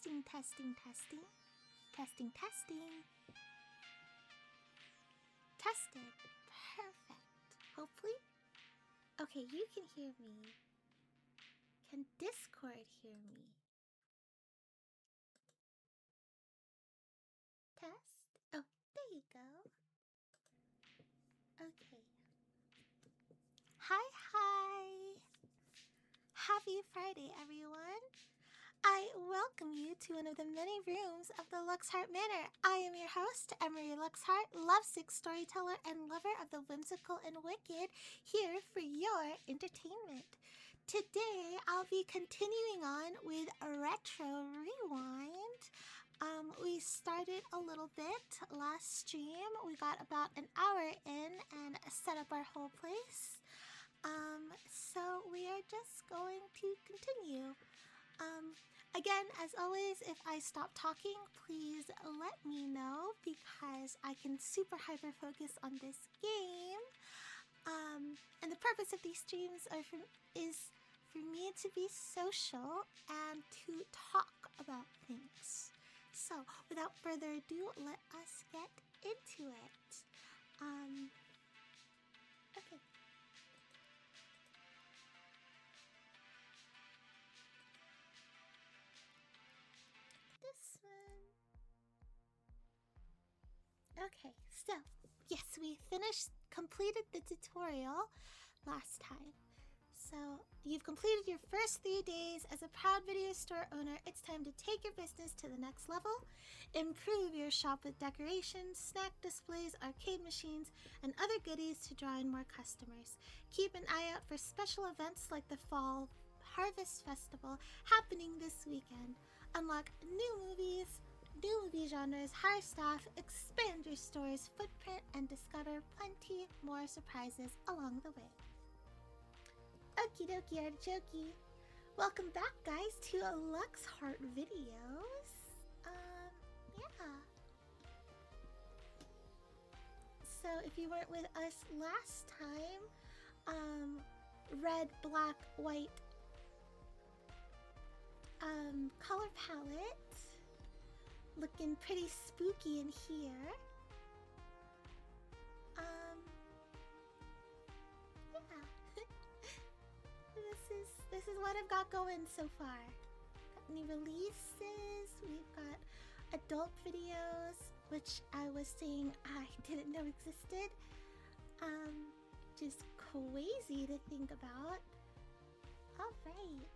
Testing, testing, testing. Testing, testing. Tested. Perfect. Hopefully. Okay, you can hear me. Can Discord hear me? Test. Oh, there you go. Okay. Hi, hi. Happy Friday, everyone. I welcome you to one of the many rooms of the Luxheart Manor. I am your host, Emmary Luxheart, lovesick storyteller and lover of the whimsical and wicked, here for your entertainment. Today, I'll be continuing on with Retro Rewind. We started a little bit last stream. We got about an hour in and set up our whole place. So we are just going to continue. Again, as always, if I stop talking, please let me know because I can super hyper focus on this game. And the purpose of these streams is for me to be social and to talk about things. So, without further ado, let us get into it. Okay. This one. Okay, so yes, we completed the tutorial last time. So you've completed your first 3 days as a proud video store owner. It's time to take your business to the next level. Improve your shop with decorations, snack displays, arcade machines, and other goodies to draw in more customers. Keep an eye out for special events like the Fall Harvest Festival happening this weekend. Unlock new movies, new movie genres, hire staff, expand your store's footprint, and discover plenty more surprises along the way. Okie dokie artichoke. Welcome back, guys, to a Luxheart videos. Yeah. So if you weren't with us last time, red, black, white color palette. Looking pretty spooky in here. Yeah. This is what I've got going so far. Got new releases. We've got adult videos, which I was saying I didn't know existed. Just crazy to think about. All right.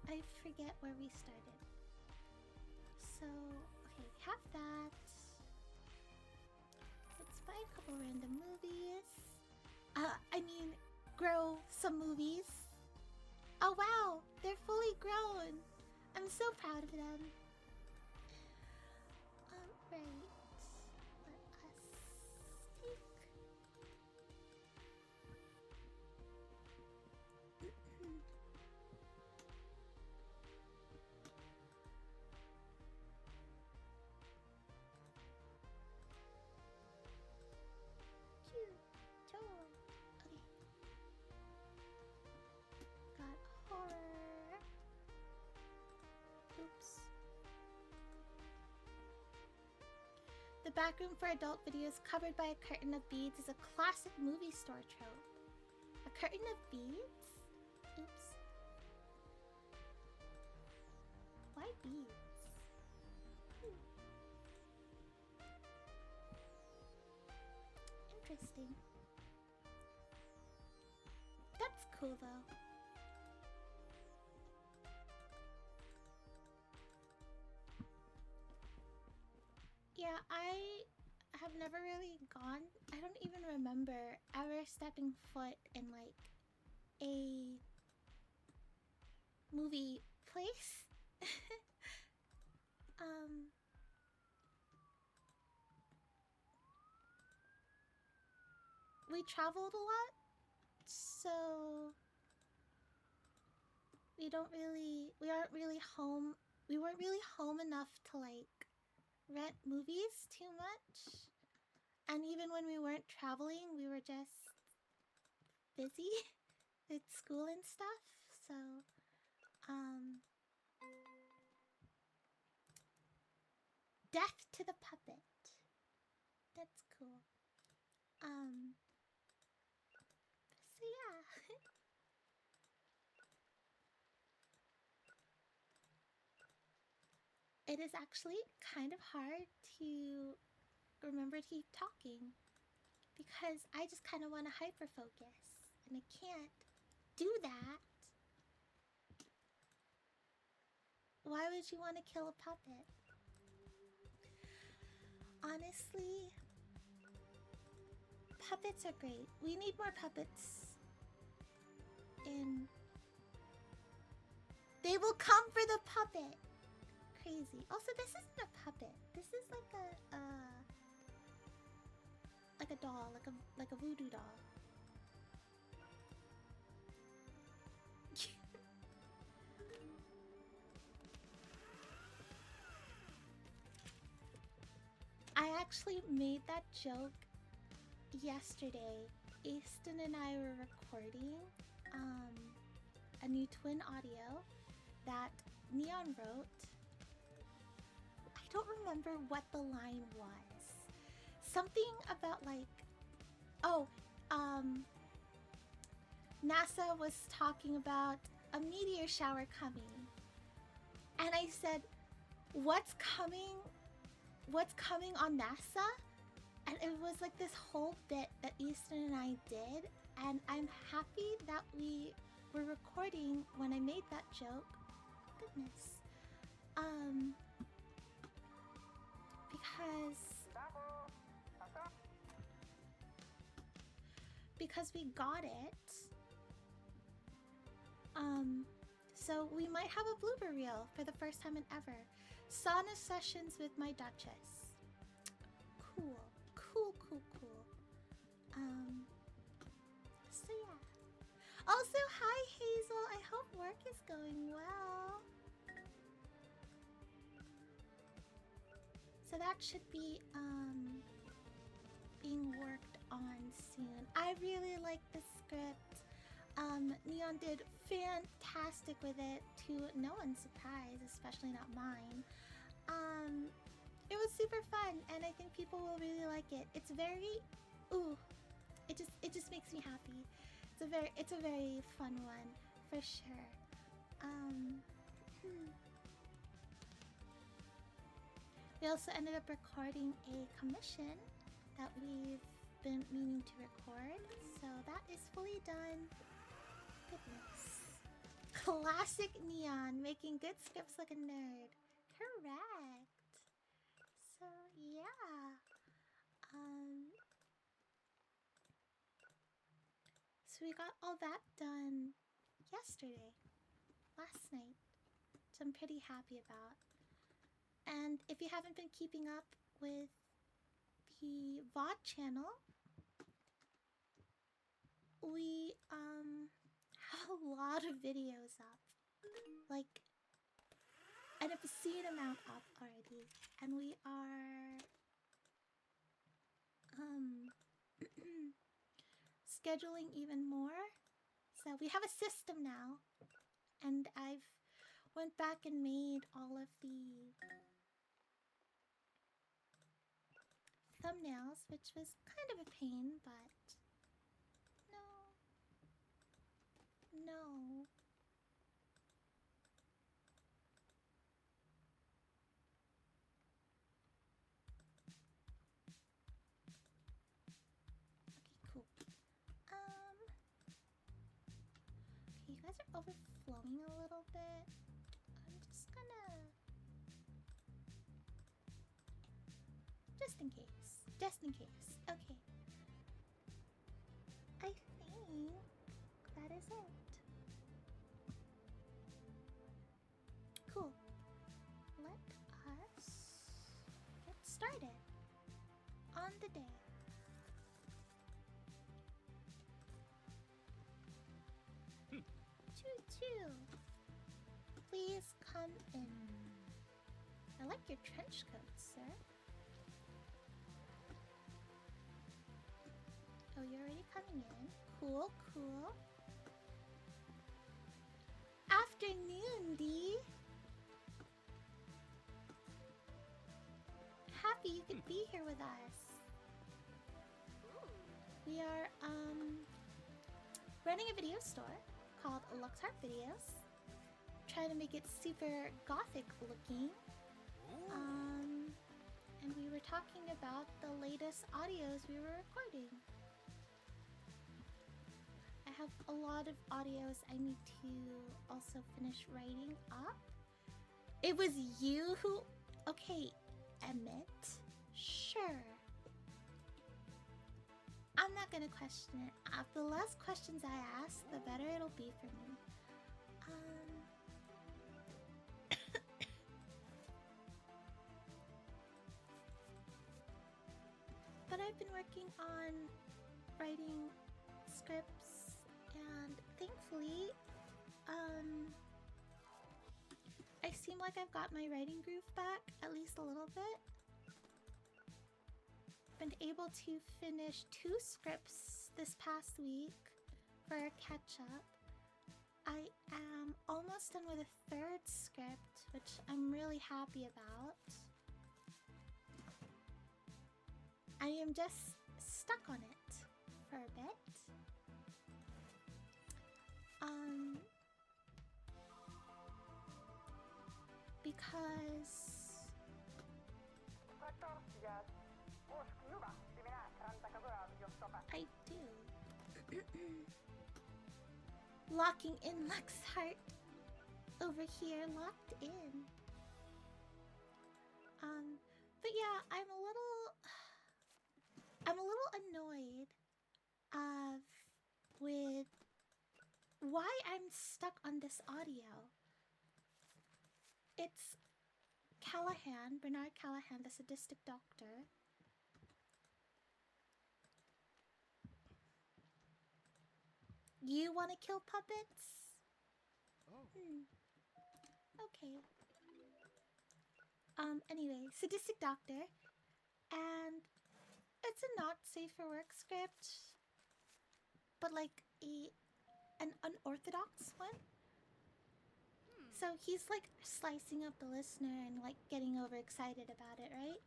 I forget where we started. So, okay, we have that. Let's buy a couple random movies. Grow some movies. Oh wow, they're fully grown. I'm so proud of them. Alright, let us take... Horror. Oops. The back room for adult videos covered by a curtain of beads is a classic movie store trope. A curtain of beads? Oops. Why beads? Interesting. That's cool though. Yeah, I have never really gone. I don't even remember ever stepping foot in like a movie place. We traveled a lot, so we aren't really home. We weren't really home enough to like rent movies too much. And even when we weren't traveling, we were just busy with school and stuff. So, Death to the puppet. That's cool. So yeah. It is actually kind of hard to remember to keep talking because I just kind of want to hyper focus and I can't do that. Why would you want to kill a puppet? Honestly, puppets are great. We need more puppets in. They will come for the puppet. Crazy. Also, this isn't a puppet. This is like a doll, like a voodoo doll. I actually made that joke yesterday. Easton and I were recording a new twin audio that Neon wrote. I don't remember what the line was. Something about like, oh, NASA was talking about a meteor shower coming. And I said, what's coming on NASA? And it was like this whole bit that Easton and I did. And I'm happy that we were recording when I made that joke. Goodness. Because we got it. So we might have a blooper reel for the first time in ever. Sauna sessions with my Duchess. Cool. So yeah. Also, hi Hazel. I hope work is going well. So that should be being worked on soon. I really like the script. Neon did fantastic with it, to no one's surprise, especially not mine. It was super fun, and I think people will really like it. It's very, it just makes me happy. It's a very fun one for sure. We also ended up recording a commission that we've been meaning to record, so that is fully done. Goodness. Classic Neon, making good scripts like a nerd. Correct. So yeah. So we got all that done yesterday, last night. So I'm pretty happy about. And if you haven't been keeping up with the VOD channel, we have a lot of videos up, like an obscene amount up already, and we are scheduling even more. So we have a system now, and I've went back and made all of the thumbnails, which was kind of a pain, but no. Okay, cool. Okay, you guys are overflowing a little bit. I'm just gonna, just in case. Okay. I think that is it. Cool. Let us get started on the day. Choo-choo. Please come in. I like your trench coat, sir. Oh, you're already coming in. Cool. Afternoon, Dee. happy you could be here with us. We are running a video store called Luxheart Videos. Trying to make it super gothic looking. And we were talking about the latest audios we were recording. I have a lot of audios I need to also finish writing up. It was you who... Okay, Emmett. Sure. I'm not gonna question it. The less questions I ask, the better it'll be for me. But I've been working on writing scripts, and thankfully, I seem like I've got my writing groove back, at least a little bit. Been able to finish 2 scripts this past week for a catch-up. I am almost done with a 3rd script, which I'm really happy about. I am just stuck on it for a bit. Because I do. Locking in Luxheart over here, locked in. But yeah, I'm a little annoyed with why I'm stuck on this audio. It's Callahan, Bernard Callahan, the sadistic doctor. You want to kill puppets? Oh. Okay. Anyway, sadistic doctor, and it's a not safe for work script, but like an unorthodox one. So he's like slicing up the listener and like getting overexcited about it, right?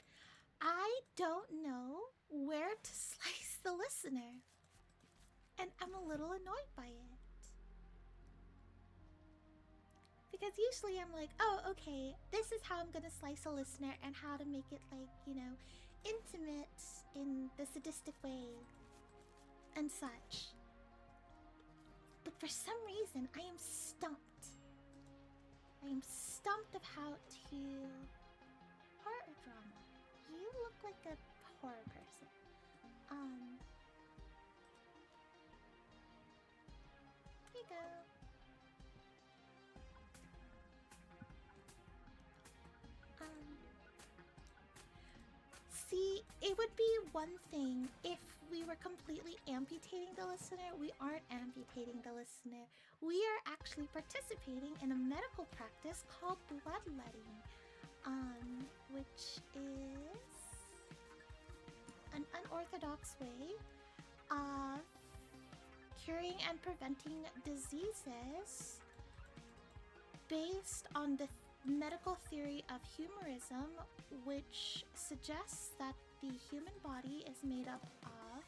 I don't know where to slice the listener, and I'm a little annoyed by it. Because usually I'm like, oh, okay, this is how I'm gonna slice a listener and how to make it like, you know, intimate in the sadistic way and such. But for some reason, I am stumped. I am stumped of how to... Horror or drama? You look like a horror person. Here you go. See, it would be one thing if we were completely amputating the listener. We aren't amputating the listener. We are actually participating in a medical practice called bloodletting, which is an unorthodox way of curing and preventing diseases based on the medical theory of humorism, which suggests that the human body is made up of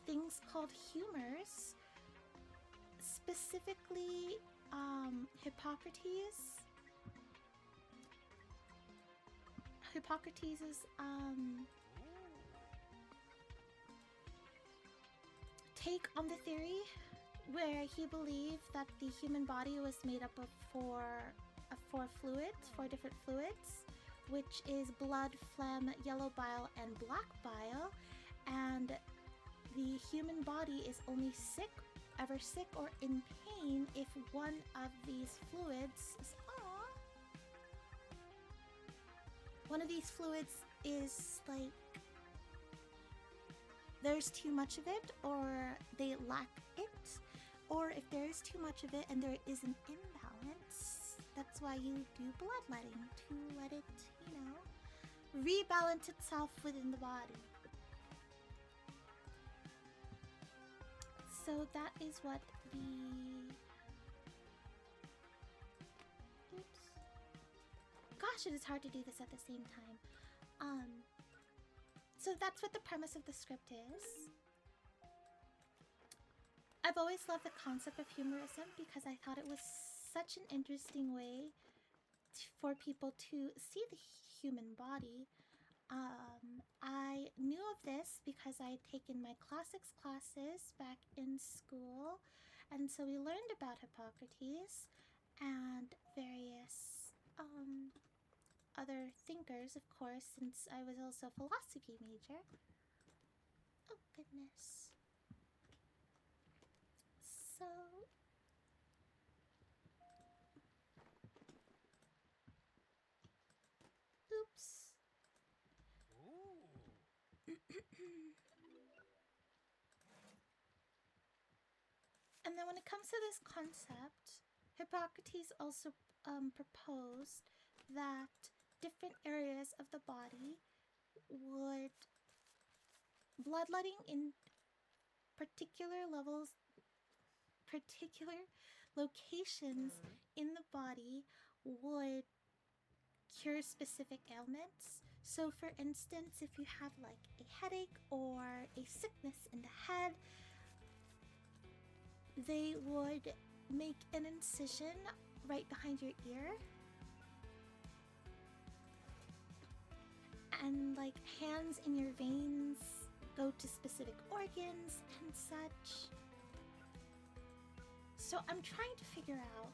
things called humors, specifically Hippocrates' take on the theory, where he believed that the human body was made up of four different fluids, which is blood, phlegm, yellow bile, and black bile, and the human body is only ever sick or in pain if one of these fluids is like there's too much of it, or they lack it, or if there is too much of it and there is an imbalance. That's why you do bloodletting, to let it, you know, rebalance itself within the body. So that is what the... Oops. Gosh, it is hard to do this at the same time. So that's what the premise of the script is. I've always loved the concept of humorism because I thought it was such an interesting way for people to see the human body. I knew of this because I had taken my classics classes back in school, and so we learned about Hippocrates and various other thinkers, of course, since I was also a philosophy major. Oh, goodness. So... Oops. And then when it comes to this concept, Hippocrates also proposed that different areas of the body would bloodletting in particular locations in the body would cure specific ailments. So for instance, if you have like a headache or a sickness in the head, they would make an incision right behind your ear and like hands in your veins go to specific organs and such. So I'm trying to figure out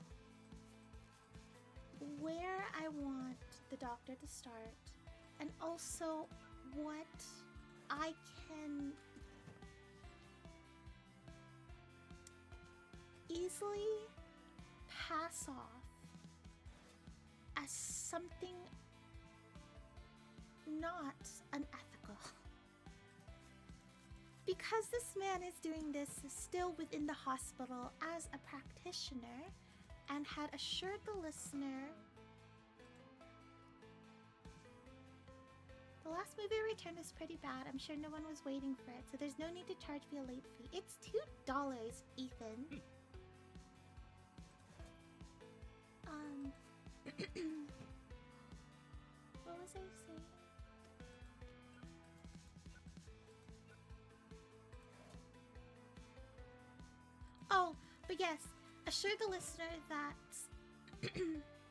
where I want the doctor to start and also what I can easily pass off as something not unethical. Because this man is doing this still within the hospital as a practitioner and had assured the listener. The last movie I returned was pretty bad. I'm sure no one was waiting for it, so there's no need to charge me a late fee. It's $2, Ethan. What was I saying? Oh, but yes, assure the listener that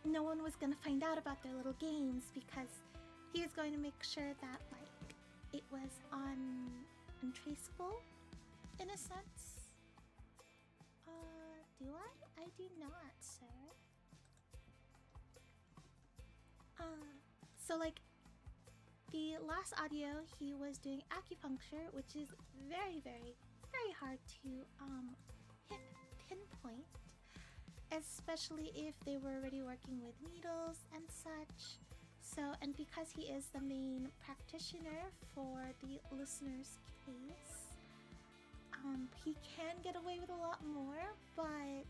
no one was gonna find out about their little games because he was going to make sure that, like, it was untraceable, in a sense. Do I? I do not, sir. So, like, the last audio, he was doing acupuncture, which is very, very, very hard to, pinpoint, especially if they were already working with needles and such. So, and because he is the main practitioner for the listener's case, he can get away with a lot more, but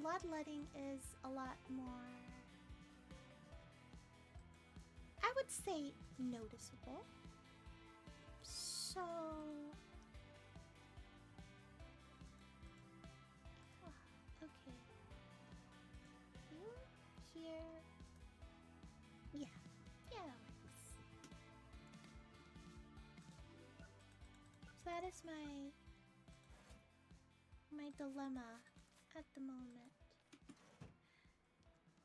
bloodletting is a lot more, I would say, noticeable. So... okay. Here. Yeah. Yeah, that works. So that is my dilemma at the moment.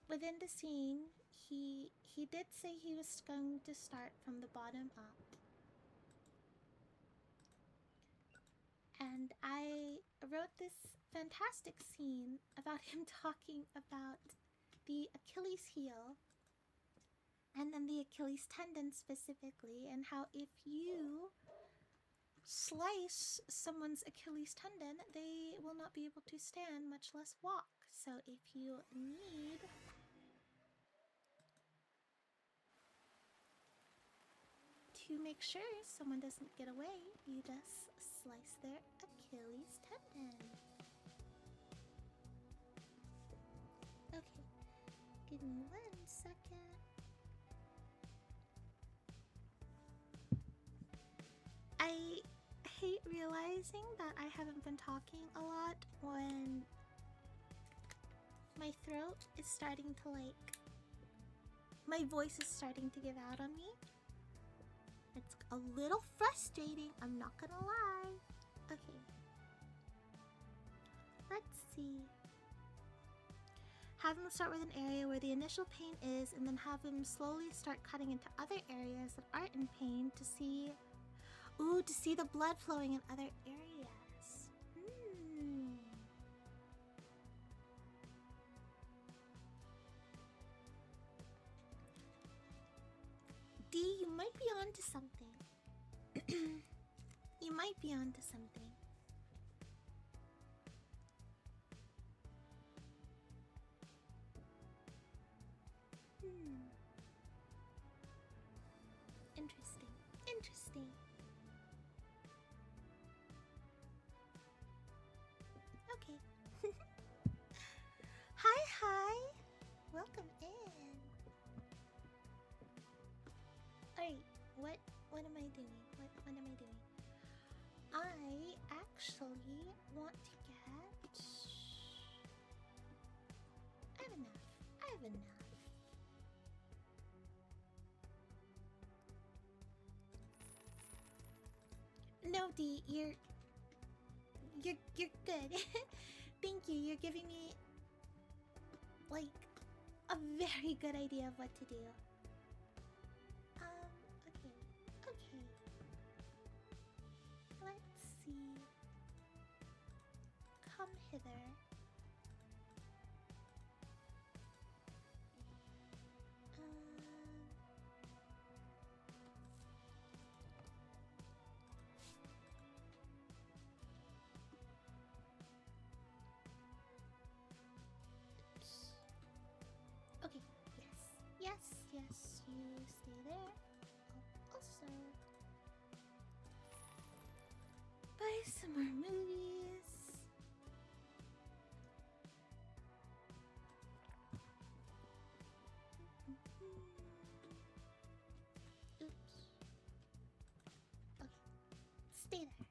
Within the scene, he did say he was going to start from the bottom up. And I wrote this fantastic scene about him talking about the Achilles heel and then the Achilles tendon specifically, and how if you slice someone's Achilles tendon, they will not be able to stand, much less walk. So if you need to make sure someone doesn't get away, you just slice their Achilles tendon. Okay, give me 1 second. I hate realizing that I haven't been talking a lot when my throat is starting to, like, my voice is starting to give out on me. It's a little frustrating, I'm not gonna lie. Okay. Let's see. Have him start with an area where the initial pain is, and then have him slowly start cutting into other areas that aren't in pain to see... Ooh, to see the blood flowing in other areas. D, you might be onto something. You might be onto something. Interesting. Interesting. Okay. Hi, hi. Welcome in. Alright, what am I doing? What am I doing? I actually want to get... I have enough. I have enough. No, D, you're good. Thank you. You're giving me like a very good idea of what to do. Okay. Okay. Let's see. Come hither. Okay, yes, you stay there. I'll also buy some more movies. Oops. Okay, stay there.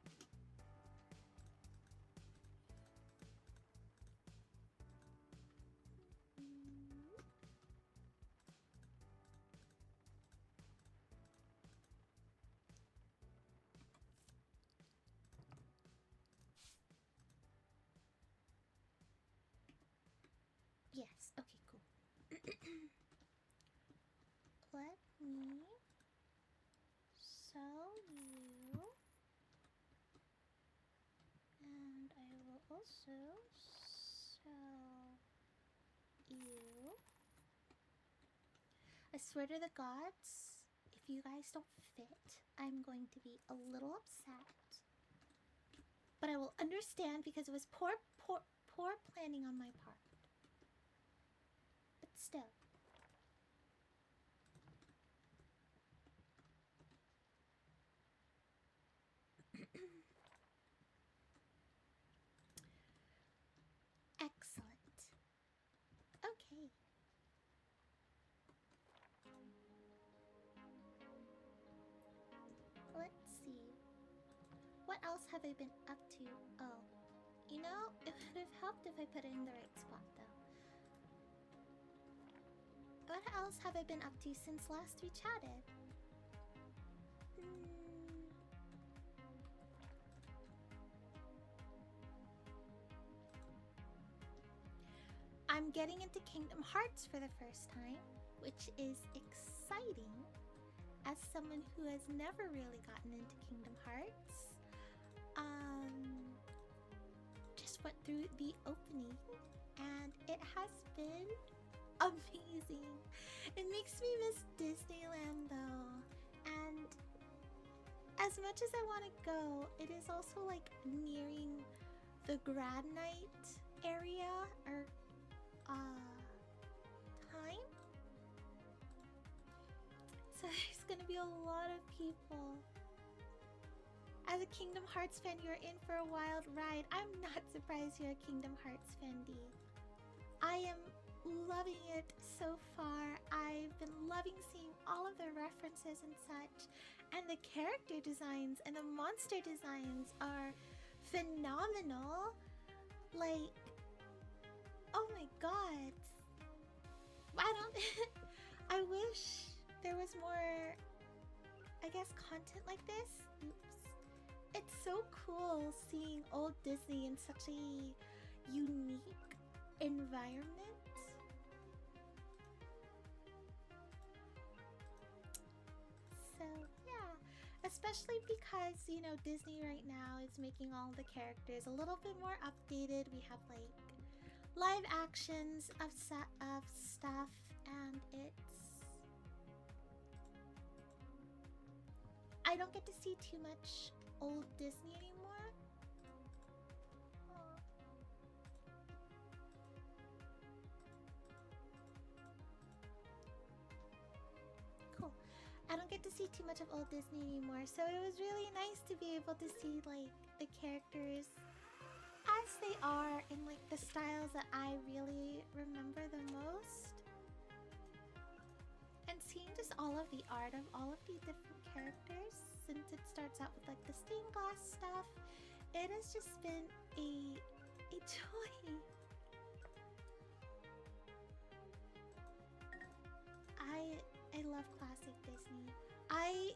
Yes, okay, cool. Let me sew you, and I will also sew you. I swear to the gods, if you guys don't fit, I'm going to be a little upset. But I will understand because it was poor planning on my part. But still. Excellent. Okay. Let's see. What else have I been up to? Oh, you know, it would have helped if I put it in the right spot, though. What else have I been up to since last we chatted? I'm getting into Kingdom Hearts for the first time, which is exciting. As someone who has never really gotten into Kingdom Hearts, just went through the opening, and it has been amazing. It makes me miss Disneyland though, and as much as I want to go, it is also like nearing the grad night area or time, so there's gonna be a lot of people. As a Kingdom Hearts fan, you're in for a wild ride. I'm not surprised you're a Kingdom Hearts fan, D. I am loving it so far. I've been loving seeing all of the references and such, and the character designs and the monster designs are phenomenal. Like, oh my god. I don't I wish there was more I guess, content like this. Oops. It's so cool seeing old Disney in such a unique environment. So, yeah. Especially because, you know, Disney right now is making all the characters a little bit more updated. We have, like, live actions of stuff, and I don't get to see too much old Disney anymore. Aw. Cool. I don't get to see too much of old Disney anymore, so it was really nice to be able to see like the characters as they are in like the styles that I really remember the most. And seeing just all of the art of all of the different characters, since it starts out with like the stained glass stuff, it has just been a joy. I love classic Disney. I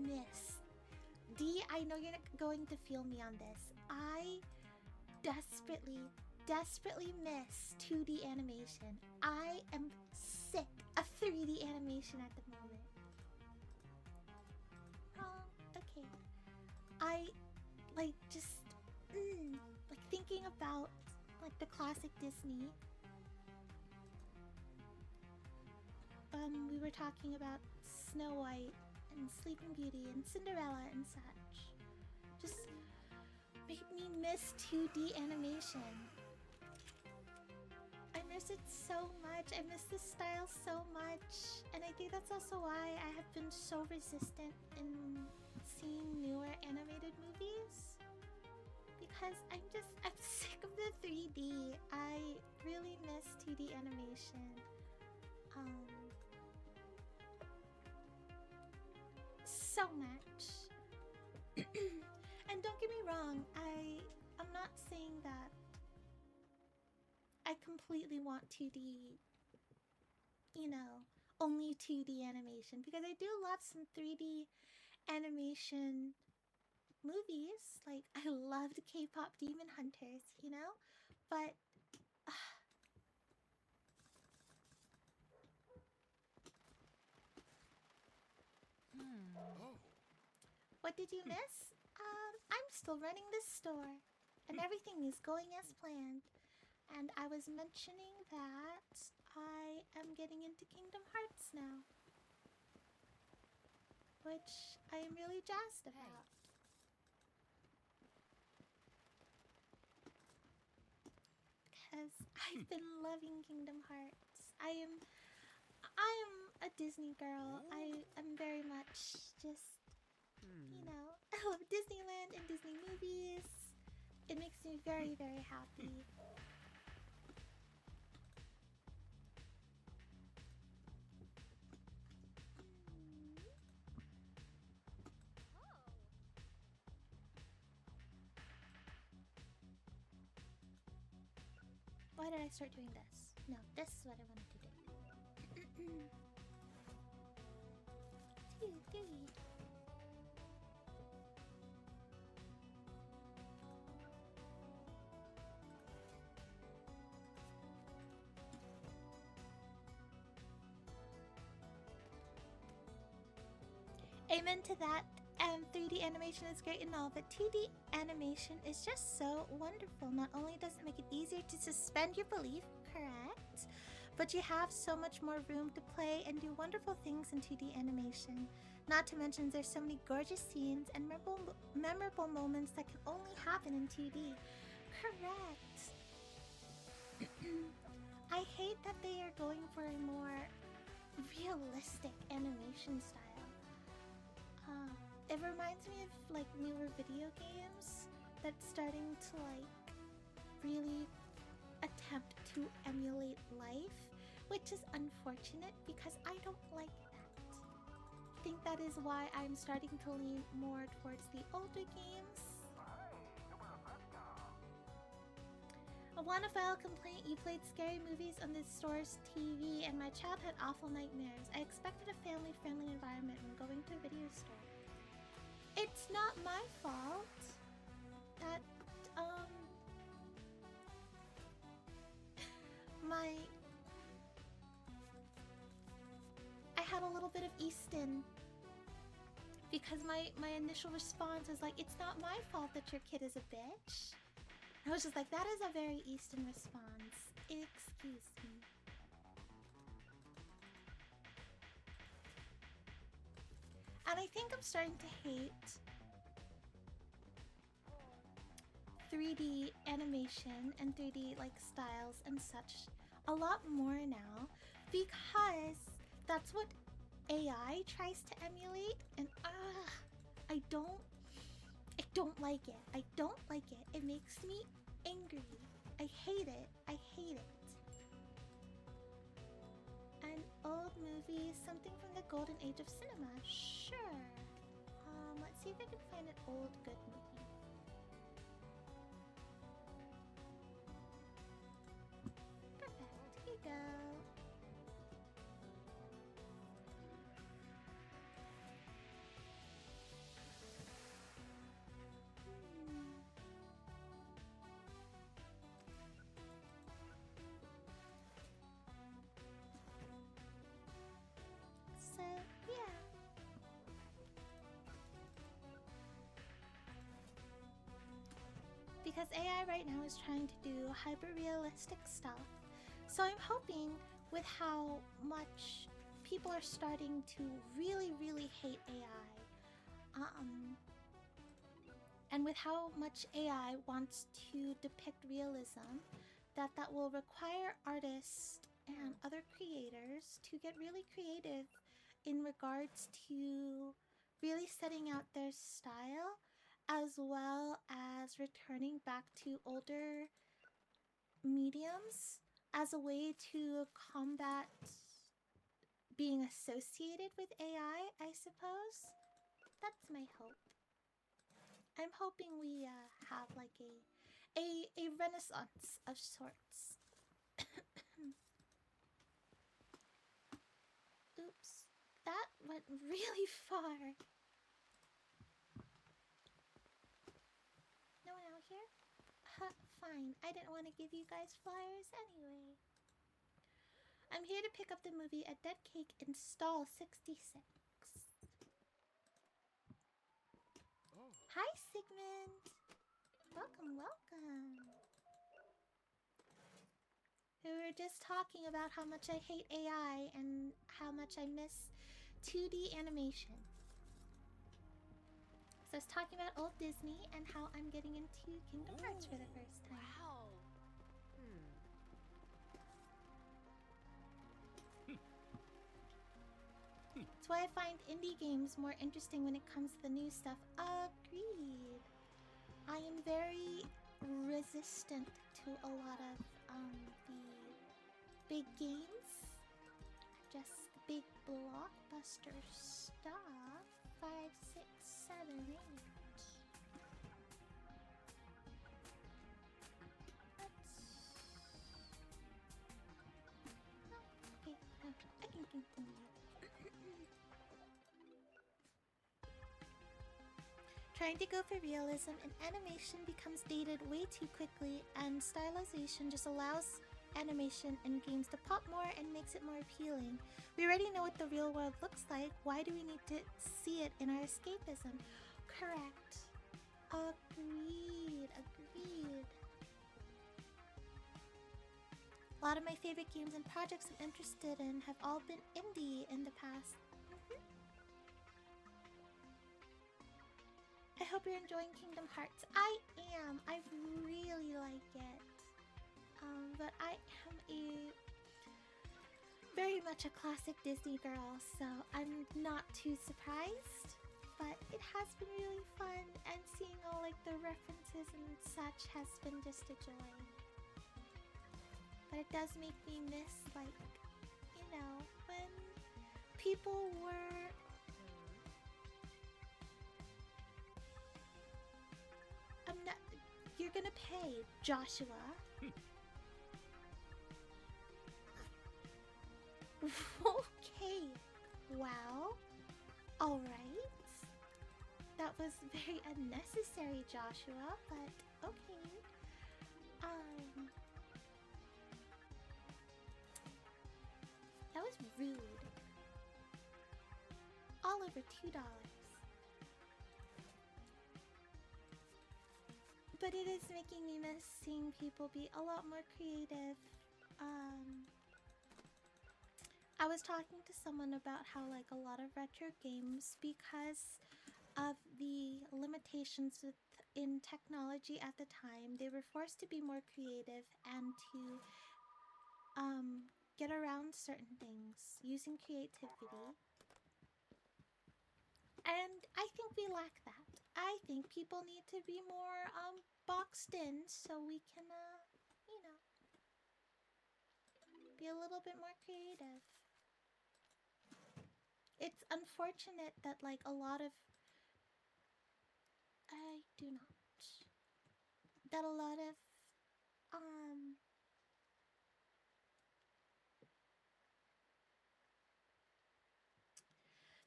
miss D. I know you're not going to feel me on this. I desperately miss 2D animation. I am sick of 3D animation at the moment. Oh, okay. I like just like thinking about like the classic Disney. We were talking about Snow White and Sleeping Beauty and Cinderella and such. Just made me miss 2D animation. I miss it so much. I miss this style so much. And I think that's also why I have been so resistant in seeing newer animated movies. Because I'm sick of the 3D. I really miss 2D animation. So much. And don't get me wrong, I'm not saying that I completely want 2D, you know, only 2D animation, because I do love some 3D animation movies. Like, I loved K-pop Demon Hunters, you know? But what did you miss? I'm still running this store, and everything is going as planned. And I was mentioning that I am getting into Kingdom Hearts now, which I am really jazzed about. Because I've been loving Kingdom Hearts. I am a Disney girl. I am very much just, you know, I love Disneyland and Disney movies. It makes me very, very happy. Why did I start doing this? No, this is what I wanted to do. Amen to that. 3D animation is great and all, but 2D animation is just so wonderful. Not only does it make it easier to suspend your belief, correct, but you have so much more room to play and do wonderful things in 2D animation. Not to mention there's so many gorgeous scenes and memorable moments that can only happen in 2D. Correct. I hate that they are going for a more realistic animation style. It reminds me of like newer video games that's starting to like really attempt to emulate life, which is unfortunate because I don't like that. I think that is why I'm starting to lean more towards the older games. I want to file a complaint. You played scary movies on this store's TV and my child had awful nightmares. I expected a family-friendly environment when going to it's not my fault that, I had a little bit of Easton because my initial response was like, it's not my fault that your kid is a bitch. I was just like, that is a very Easton response. Excuse me. And I think I'm starting to hate 3D animation and 3D like styles and such a lot more now because that's what AI tries to emulate, and I don't like it. I don't like it. It makes me angry. I hate it. I hate it. An old movie, something from the golden age of cinema. Sure. Let's see if I can find an old good movie. Perfect. Here you go. So, yeah. Because AI right now is trying to do hyper-realistic stuff. So I'm hoping with how much people are starting to really, really hate AI, and with how much AI wants to depict realism, that will require artists and other creators to get really creative in regards to really setting out their style, as well as returning back to older mediums as a way to combat being associated with I suppose. That's my hope. I'm hoping we have like a renaissance of sorts. Oops, that went really far. No one out here? Fine, I didn't want to give you guys flyers anyway. I'm here to pick up the movie A Dead Cake in stall 66. Oh. Hi, Sigmund. Welcome, welcome. We were just talking about how much I hate AI and how much I miss 2D animation. So I was talking about old Disney and how I'm getting into Kingdom Hearts for the first time. Wow. That's why I find indie games more interesting when it comes to the new stuff. Agreed. I am very resistant to a lot of the big games. Just big blockbuster stuff. 5, 6, 7, 8. Okay, I can continue. Trying to go for realism and animation becomes dated way too quickly, and stylization just allows animation in games to pop more and makes it more appealing. We already know what the real world looks like. Why do we need to see it in our escapism? Correct. Agreed. Agreed. A lot of my favorite games and projects I'm interested in have all been indie in the past. I hope you're enjoying Kingdom Hearts. I am. I really like it. But I am very much a classic Disney girl, so I'm not too surprised. But it has been really fun, and seeing all like the references and such has been just a joy. But it does make me miss, like, you know, when people were you're gonna pay, Joshua. Okay. Well, alright. That was very unnecessary, Joshua, but okay. Um, that was rude. All over $2. But it is making me miss seeing people be a lot more creative. I was talking to someone about how, like, a lot of retro games, because of the limitations in technology at the time, they were forced to be more creative and to get around certain things using creativity. And I think we lack that. I think people need to be more boxed in so we can, you know, be a little bit more creative. It's unfortunate that, like, a lot of... I do not. That a lot of,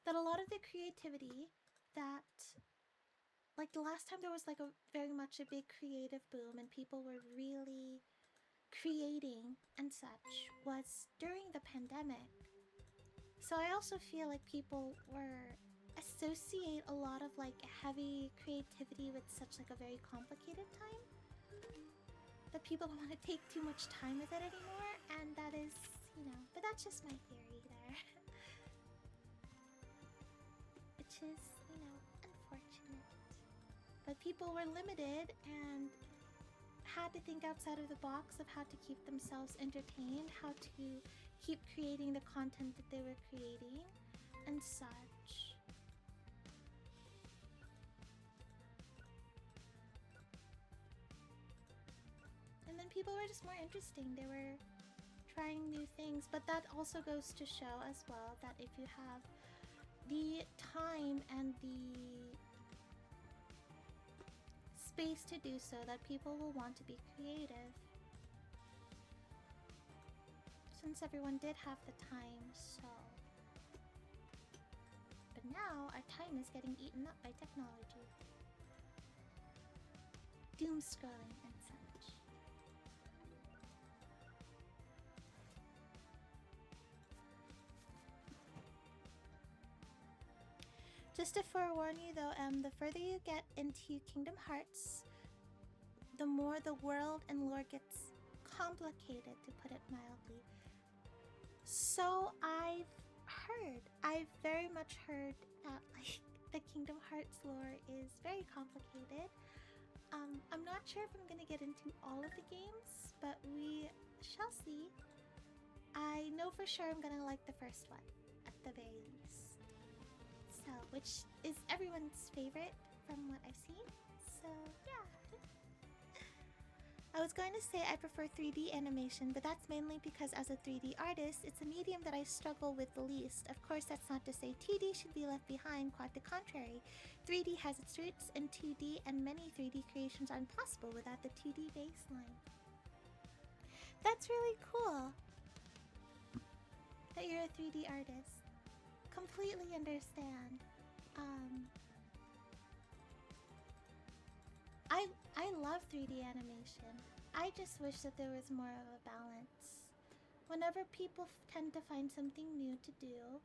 that a lot of the creativity that, like, the last time there was, like, a very much a big creative boom and people were really creating and such was during the pandemic. So I also feel like people were associate a lot of, like, heavy creativity with such, like, a very complicated time, that people don't want to take too much time with it anymore, and that is, you know, but that's just my theory there. Which is, you know, unfortunate. But people were limited and had to think outside of the box of how to keep themselves entertained, how to keep creating the content that they were creating, and such. And then people were just more interesting. They were trying new things, but that also goes to show as well that if you have the time and the space to do so, that people will want to be creative. Since everyone did have the time, so... But now, our time is getting eaten up by technology. Doom scrolling and such. Just to forewarn you though, the further you get into Kingdom Hearts, the more the world and lore gets complicated, to put it mildly. So I've very much heard that, like, the Kingdom Hearts lore is very complicated. I'm not sure if I'm gonna get into all of the games, but we shall see. I know for sure I'm gonna like the first one, at the very least. So, which is everyone's favorite from what I've seen. So, yeah. I was going to say I prefer 3D animation, but that's mainly because as a 3D artist, it's a medium that I struggle with the least. Of course, that's not to say 2D should be left behind, quite the contrary. 3D has its roots in 2D, and many 3D creations are impossible without the 2D baseline. That's really cool that you're a 3D artist. Completely understand. I love 3D animation. I just wish that there was more of a balance. Whenever people tend to find something new to do,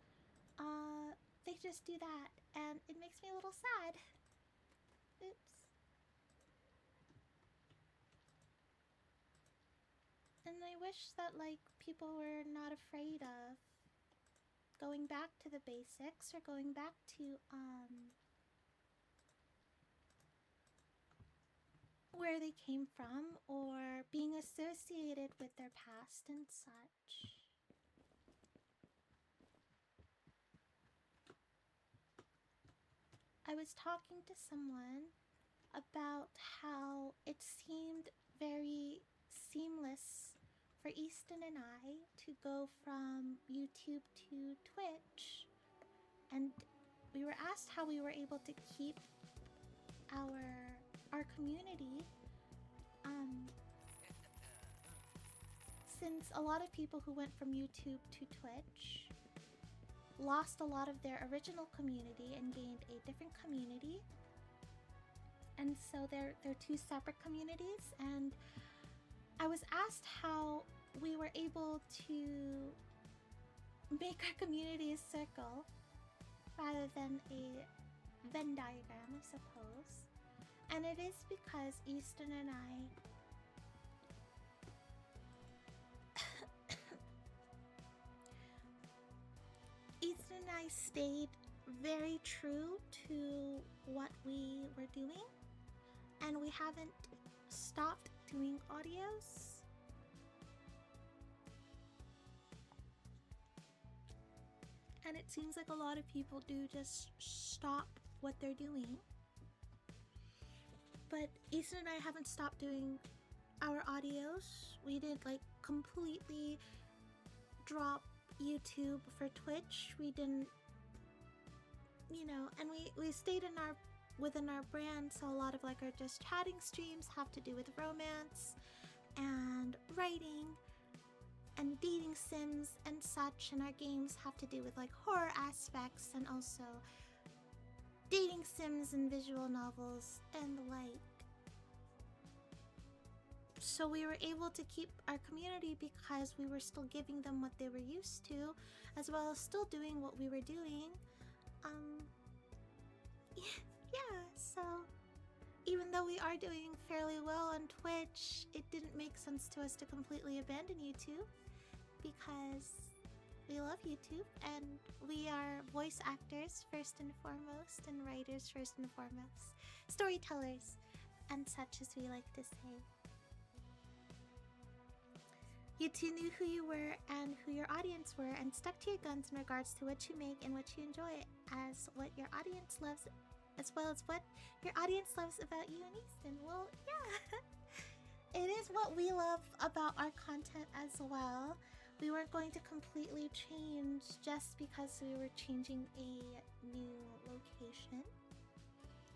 they just do that, and it makes me a little sad. Oops. And I wish that, like, people were not afraid of going back to the basics or going back to, where they came from or being associated with their past and such. I was talking to someone about how it seemed very seamless for Easton and I to go from YouTube to Twitch, and we were asked how we were able to keep our community, since a lot of people who went from YouTube to Twitch lost a lot of their original community and gained a different community. And so they're two separate communities, and I was asked how we were able to make our community a circle rather than a Venn diagram, I suppose. And it is because Easton and I stayed very true to what we were doing, and we haven't stopped doing audios. And it seems like a lot of people do just stop what they're doing. But Easton and I haven't stopped doing our audios. We didn't like completely drop YouTube for Twitch. We didn't, and we stayed within our brand. So a lot of like our just chatting streams have to do with romance and writing and dating sims and such, and our games have to do with like horror aspects and also dating sims and visual novels and the like. So we were able to keep our community because we were still giving them what they were used to, as well as still doing what we were doing. Yeah, so even though we are doing fairly well on Twitch, it didn't make sense to us to completely abandon YouTube, because we love YouTube and we are voice actors first and foremost, and writers first and foremost, storytellers and such, as we like to say. You two knew who you were and who your audience were, and stuck to your guns in regards to what you make and what you enjoy, as what your audience loves, as well as what your audience loves about you and Easton. Well, yeah, it is what we love about our content as well. We weren't going to completely change just because we were changing a new location.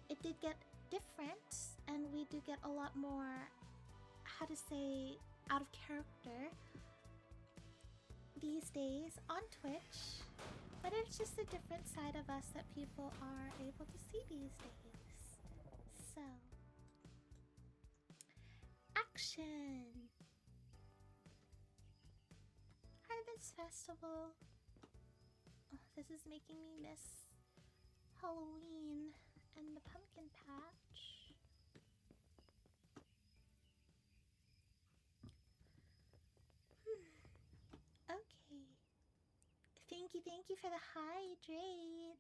It did get different, and we do get a lot more, how to say, out of character these days on Twitch, but it's just a different side of us that people are able to see these days. So, action! Harvest Festival. Oh, this is making me miss Halloween and the pumpkin patch. Okay. Thank you for the hydrate.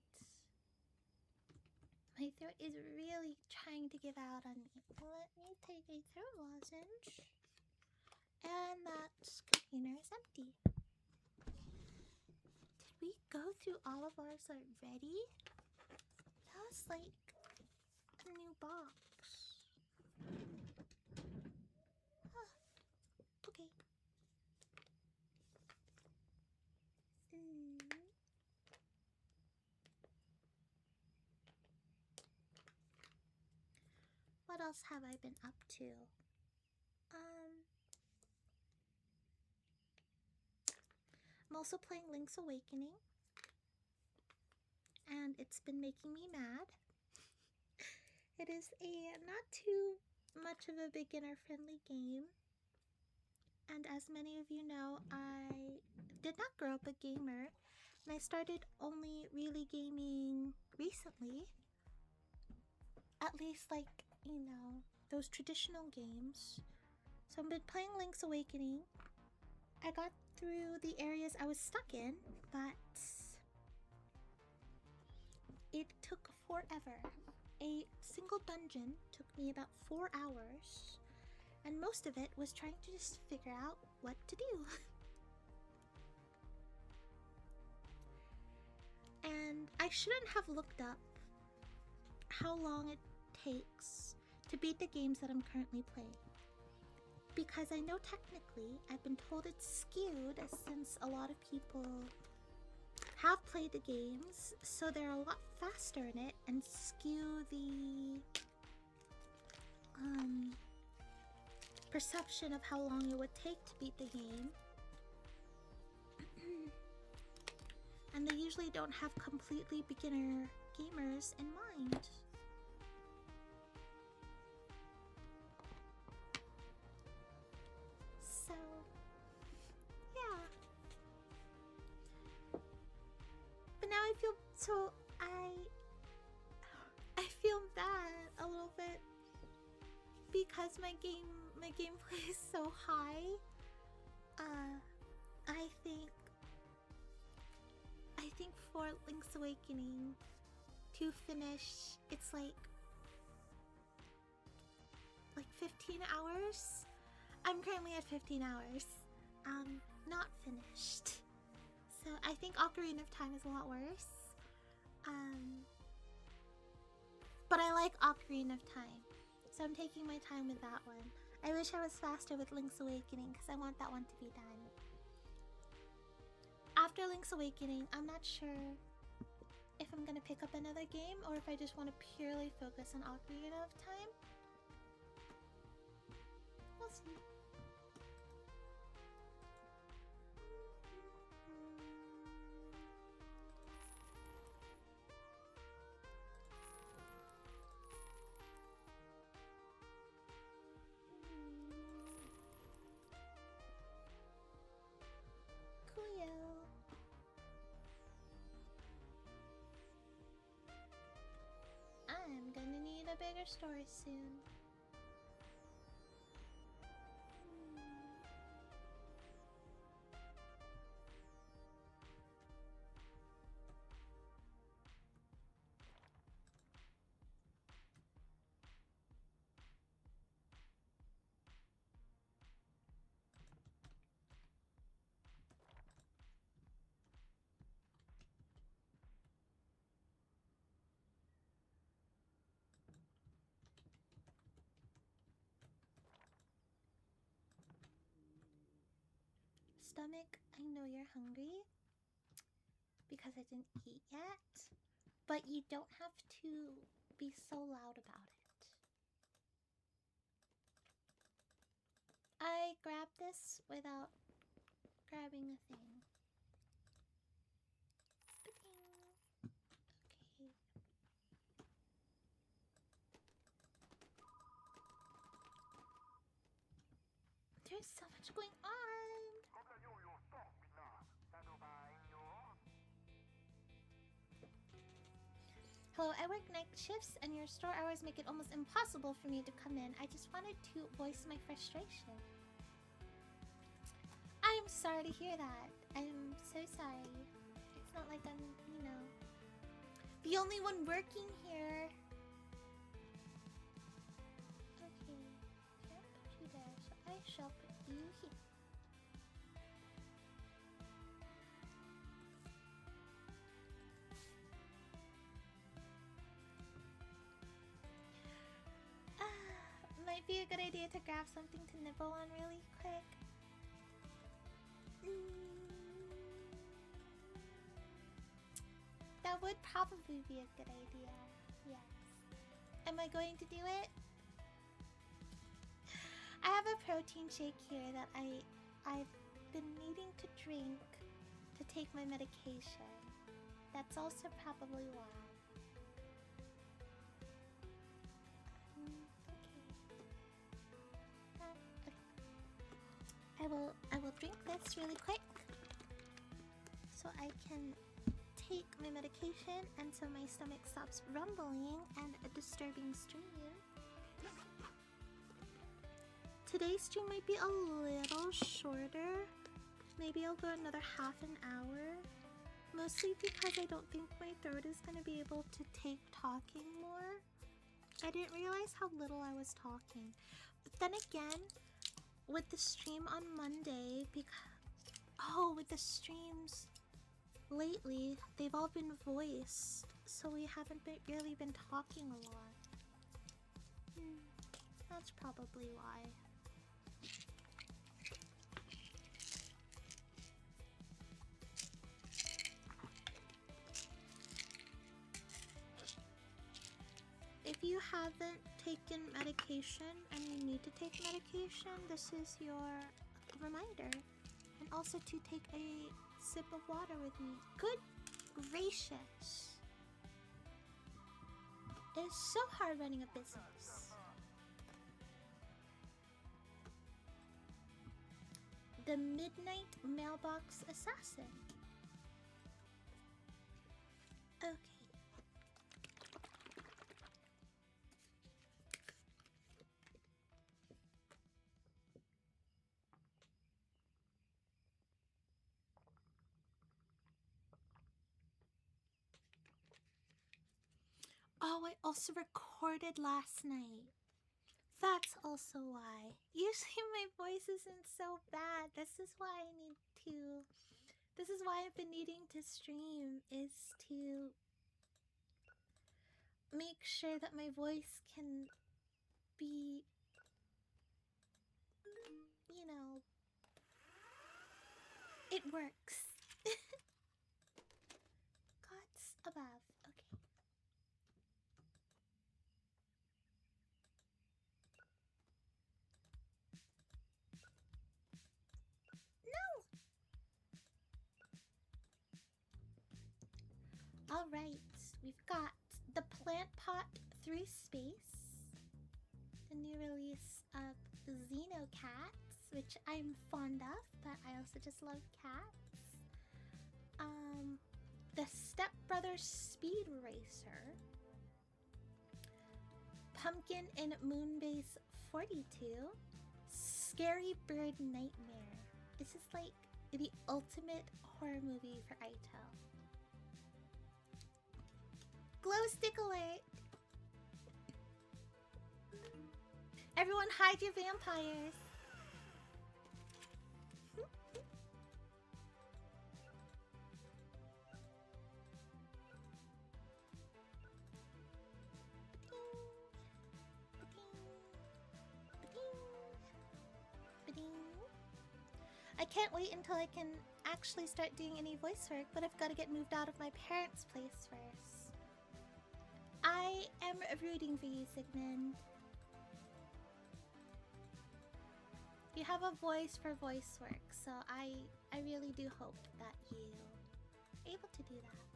My throat is really trying to give out on me. Let me take a throat lozenge. And that container is empty. Did we go through all of ours already? That was like a new box. Huh. Okay. What else have I been up to? I'm also playing Link's Awakening, and it's been making me mad. It is a not too much of a beginner-friendly game, and as many of you know, I did not grow up a gamer, and I started only really gaming recently. At least, like, those traditional games. So I've been playing Link's Awakening. I got through the areas I was stuck in, but it took forever. A single dungeon took me about 4 hours, and most of it was trying to just figure out what to do. And I shouldn't have looked up how long it takes to beat the games that I'm currently playing, because I know technically I've been told it's skewed, since a lot of people have played the games, so they're a lot faster in it, and skew the perception of how long it would take to beat the game. And they usually don't have completely beginner gamers in mind. So, yeah. But now I feel so I feel bad a little bit because my gameplay is so high. I think for Link's Awakening to finish, it's like 15 hours. I'm currently at 15 hours. Not finished. So I think Ocarina of Time is a lot worse. But I like Ocarina of Time, so I'm taking my time with that one. I wish I was faster with Link's Awakening because I want that one to be done. After Link's Awakening, I'm not sure if I'm gonna pick up another game or if I just want to purely focus on Ocarina of Time. We'll see. Coolio. I'm gonna need a bigger story soon. Stomach, I know you're hungry because I didn't eat yet, but you don't have to be so loud about it. I grabbed this without grabbing a thing. Okay. There's so much going on. Hello, I work night shifts and your store hours make it almost impossible for me to come in. I just wanted to voice my frustration. I'm sorry to hear that. I'm so sorry. It's not like I'm, the only one working here. Okay, can't put you there, so I shall put you here. Might be a good idea to grab something to nibble on really quick. That would probably be a good idea. Yes. Am I going to do it? I have a protein shake here that I've been needing to drink to take my medication. That's also probably why. I will drink this really quick so I can take my medication and so my stomach stops rumbling and a disturbing stream. Today's stream might be a little shorter. Maybe I'll go another half an hour. Mostly because I don't think my throat is going to be able to take talking more. I didn't realize how little I was talking. But then again, with the stream on Monday, with the streams lately, they've all been voiced, so we haven't really been talking a lot. That's probably why. If you haven't taken medication and you need to take medication, this is your reminder. And also to take a sip of water with me. Good gracious. It is so hard running a business. The Midnight Mailbox Assassin. Okay. Oh, I also recorded last night. That's also why. Usually my voice isn't so bad. This is why I've been needing to stream, is to make sure that my voice can be, you know, it works. Gods above. Okay. Alright, we've got the Plant Pot 3 Space, the new release of Xenocats, which I'm fond of, but I also just love cats. The Step Brothers Speed Racer, Pumpkin and Moonbase 42, Scary Bird Nightmare. This is like the ultimate horror movie for Itel. Glow stick alert! Everyone hide your vampires! I can't wait until I can actually start doing any voice work, but I've got to get moved out of my parents' place first. I am rooting for you, Sigmund. You have a voice for voice work, so I really do hope that you're able to do that.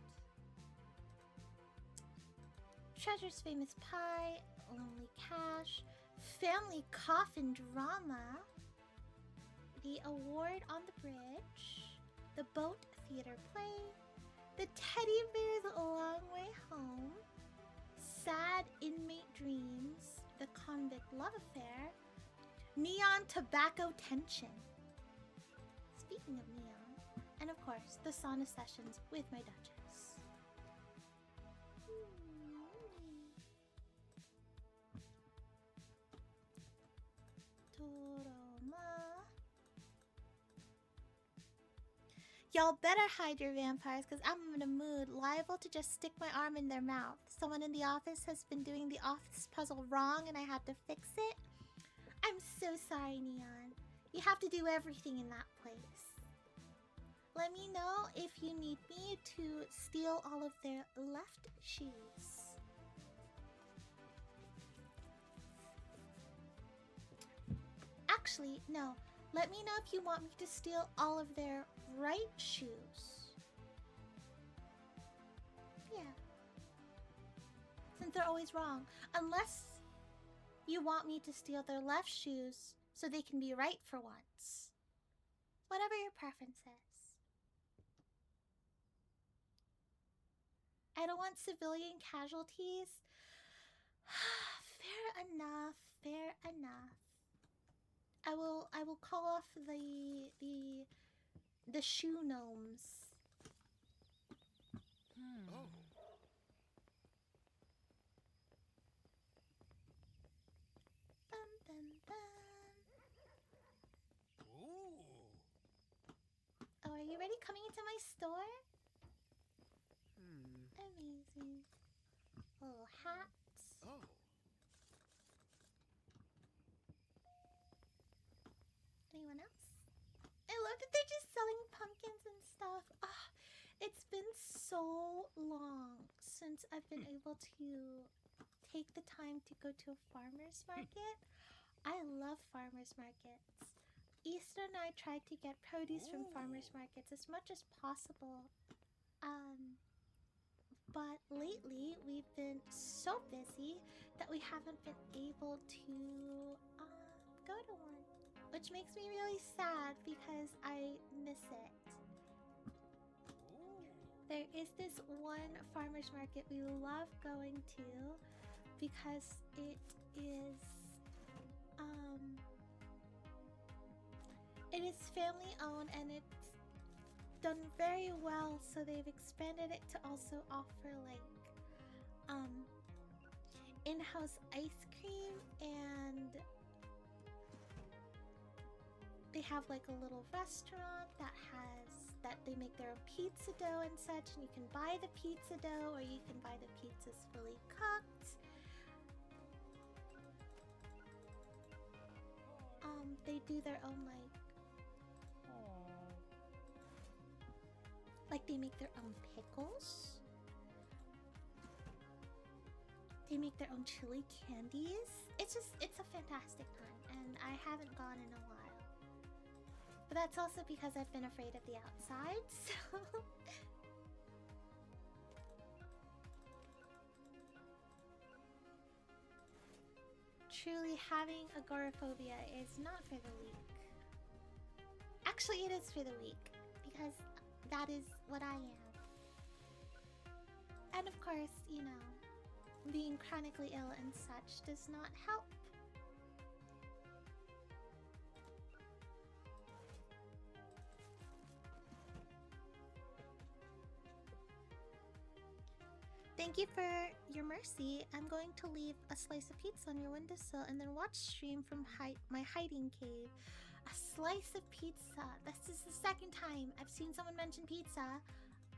Treasure's Famous Pie, Lonely Cash, Family Coffin Drama, The Award on the Bridge, The Boat Theater Play, The Teddy Bear's Long Way Home, Sad Inmate Dreams, The Convict Love Affair, Neon Tobacco Tension. Speaking of neon, and of course, the sauna sessions with my Duchess. Y'all better hide your vampires, because I'm in a mood liable to just stick my arm in their mouth. Someone in the office has been doing the office puzzle wrong and I had to fix it. I'm so sorry, Neon. You have to do everything in that place. Let me know if you need me to steal all of their left shoes. Actually, no. Let me know if you want me to steal all of their right shoes. Yeah. Since they're always wrong. Unless you want me to steal their left shoes so they can be right for once. Whatever your preference is. I don't want civilian casualties. Fair enough. Fair enough. I will call off the shoe gnomes. Oh. Bum, bum, bum. Ooh. Oh, are you ready? Coming into my store? Hmm. Amazing. Little hats. Oh. Anyone else? I love that they're just selling pumpkins and stuff. Ah, it's been so long since I've been able to take the time to go to a farmer's market. I love farmer's markets. Easton and I tried to get produce from farmer's markets as much as possible. but lately we've been so busy that we haven't been able to go to one, which makes me really sad because I miss it. There is this one farmer's market we love going to because it is family owned and it's done very well, so they've expanded it to also offer like in-house ice cream, and they have like a little restaurant that they make their own pizza dough and such, and you can buy the pizza dough or you can buy the pizzas fully cooked. They do their own like they make their own pickles. They make their own chili candies. It's a fantastic time, and I haven't gone in a while. But that's also because I've been afraid of the outside, so... Truly, having agoraphobia is not for the weak. Actually, it is for the weak, because that is what I am. And of course, you know, being chronically ill and such does not help. Thank you for your mercy. I'm going to leave a slice of pizza on your windowsill and then watch stream from my hiding cave. A slice of pizza. This is the second time I've seen someone mention pizza.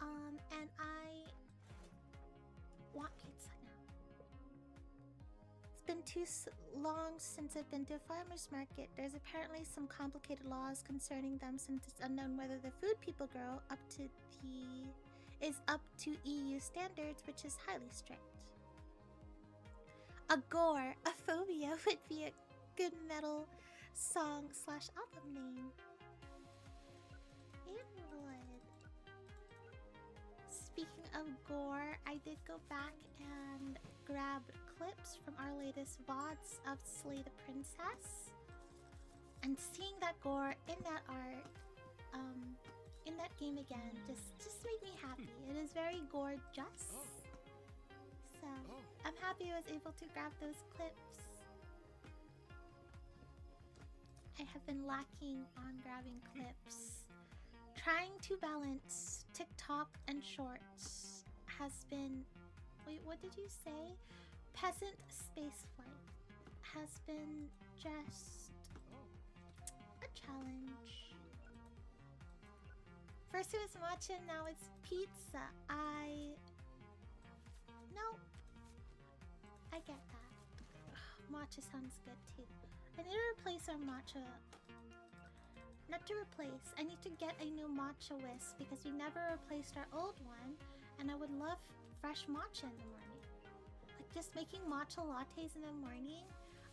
And I want pizza now. It's been too long since I've been to a farmer's market. There's apparently some complicated laws concerning them since it's unknown whether the food people grow is up to EU standards, which is highly strict. Agoraphobia would be a good metal song / album name. It would. Speaking of gore, I did go back and grab clips from our latest VODs of Slay the Princess. And seeing that gore in that art, in that game again, just made me happy. It is very gorgeous. So, I'm happy I was able to grab those clips. I have been lacking on grabbing clips. Trying to balance TikTok and shorts has been... Wait, what did you say? Peasant spaceflight has been just a challenge. First it was matcha, now it's pizza. Nope. I get that. Ugh, matcha sounds good too. I need to replace our matcha. Not to replace, I need to get a new matcha whisk because we never replaced our old one, and I would love fresh matcha in the morning. Like just making matcha lattes in the morning?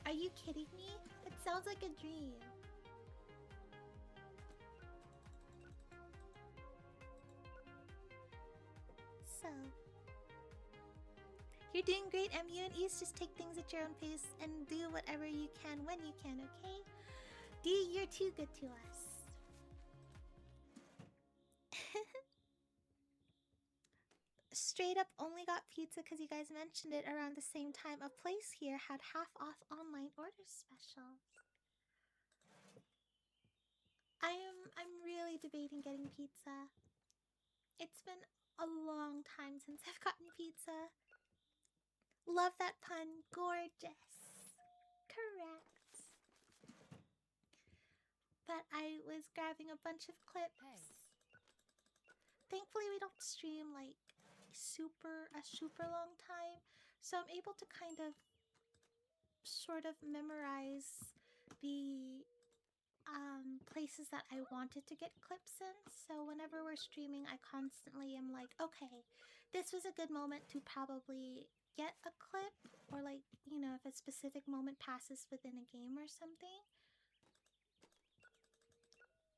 Are you kidding me? It sounds like a dream. So, you're doing great, MU and East. Just take things at your own pace and do whatever you can when you can, okay? D, you're too good to us. Straight up only got pizza because you guys mentioned it around the same time. A place here had half-off online order specials. I'm really debating getting pizza. It's been a long time since I've gotten pizza. Love that pun. Gorgeous. Correct. But I was grabbing a bunch of clips. Hey. Thankfully, we don't stream like a super long time, so I'm able to kind of sort of memorize the places that I wanted to get clips in. So whenever we're streaming, I constantly am like, okay, this was a good moment to probably get a clip, or like, you know, if a specific moment passes within a game or something.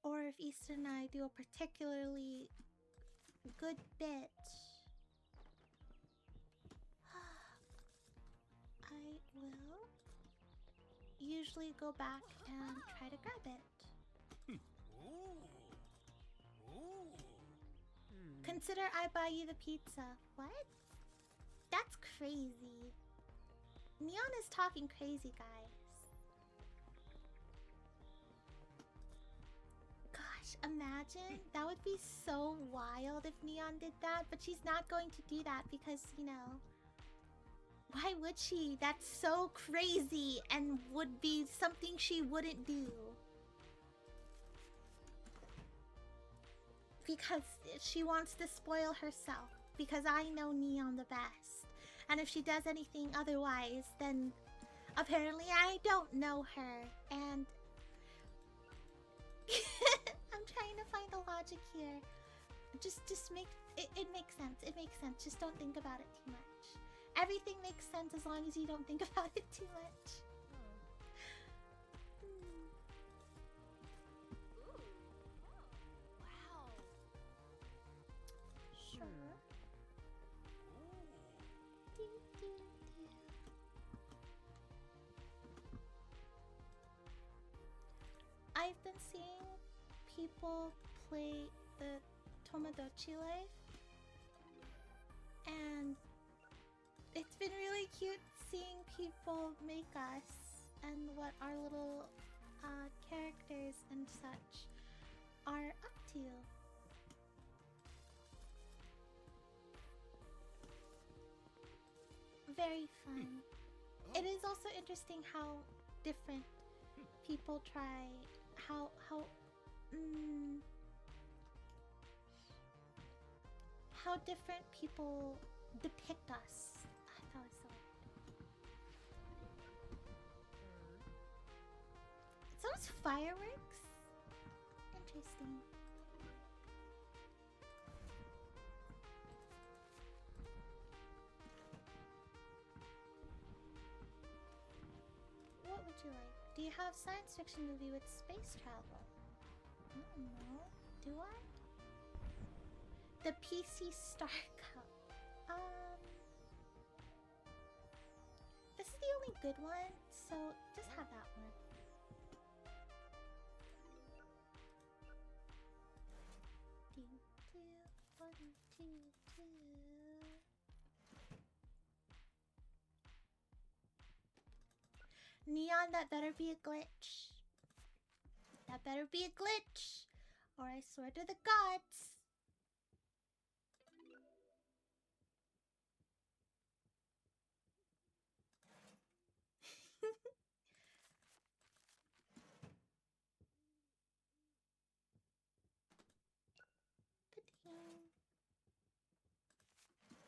Or if Easton and I do a particularly good bit, usually go back and try to grab it. Consider I buy you the pizza. What? That's crazy. Neon is talking crazy, guys. Gosh, imagine. That would be so wild if Neon did that, but she's not going to do that because, you know, why would she? That's so crazy and would be something she wouldn't do. Because she wants to spoil herself. Because I know Neon the best. And if she does anything otherwise, then apparently I don't know her. And I'm trying to find the logic here. Just make it makes sense. It makes sense. Just don't think about it too much. Everything makes sense as long as you don't think about it too much. Wow. Sure. I've been seeing people play the Tomodachi life, and it's been really cute seeing people make us and what our little characters and such are up to. Very fun. It is also interesting how different people try, how different people depict us. That was so weird. Those fireworks? Interesting. What would you like? Do you have science fiction movie with space travel? I don't know. Do I? The PC Star Cup. This is the only good one, so just have that one. Do, do, 1, 2, 2. Neon, that better be a glitch. That better be a glitch, or I swear to the gods.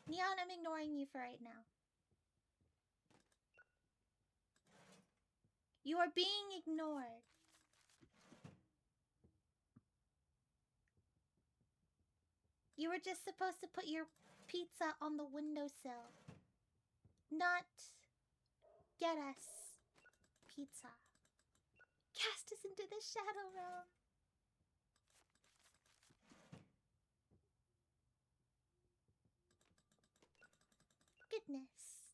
Neon, I'm ignoring you for right now. You are being ignored. You were just supposed to put your pizza on the windowsill. Not get us pizza. Cast us into the shadow realm. Goodness.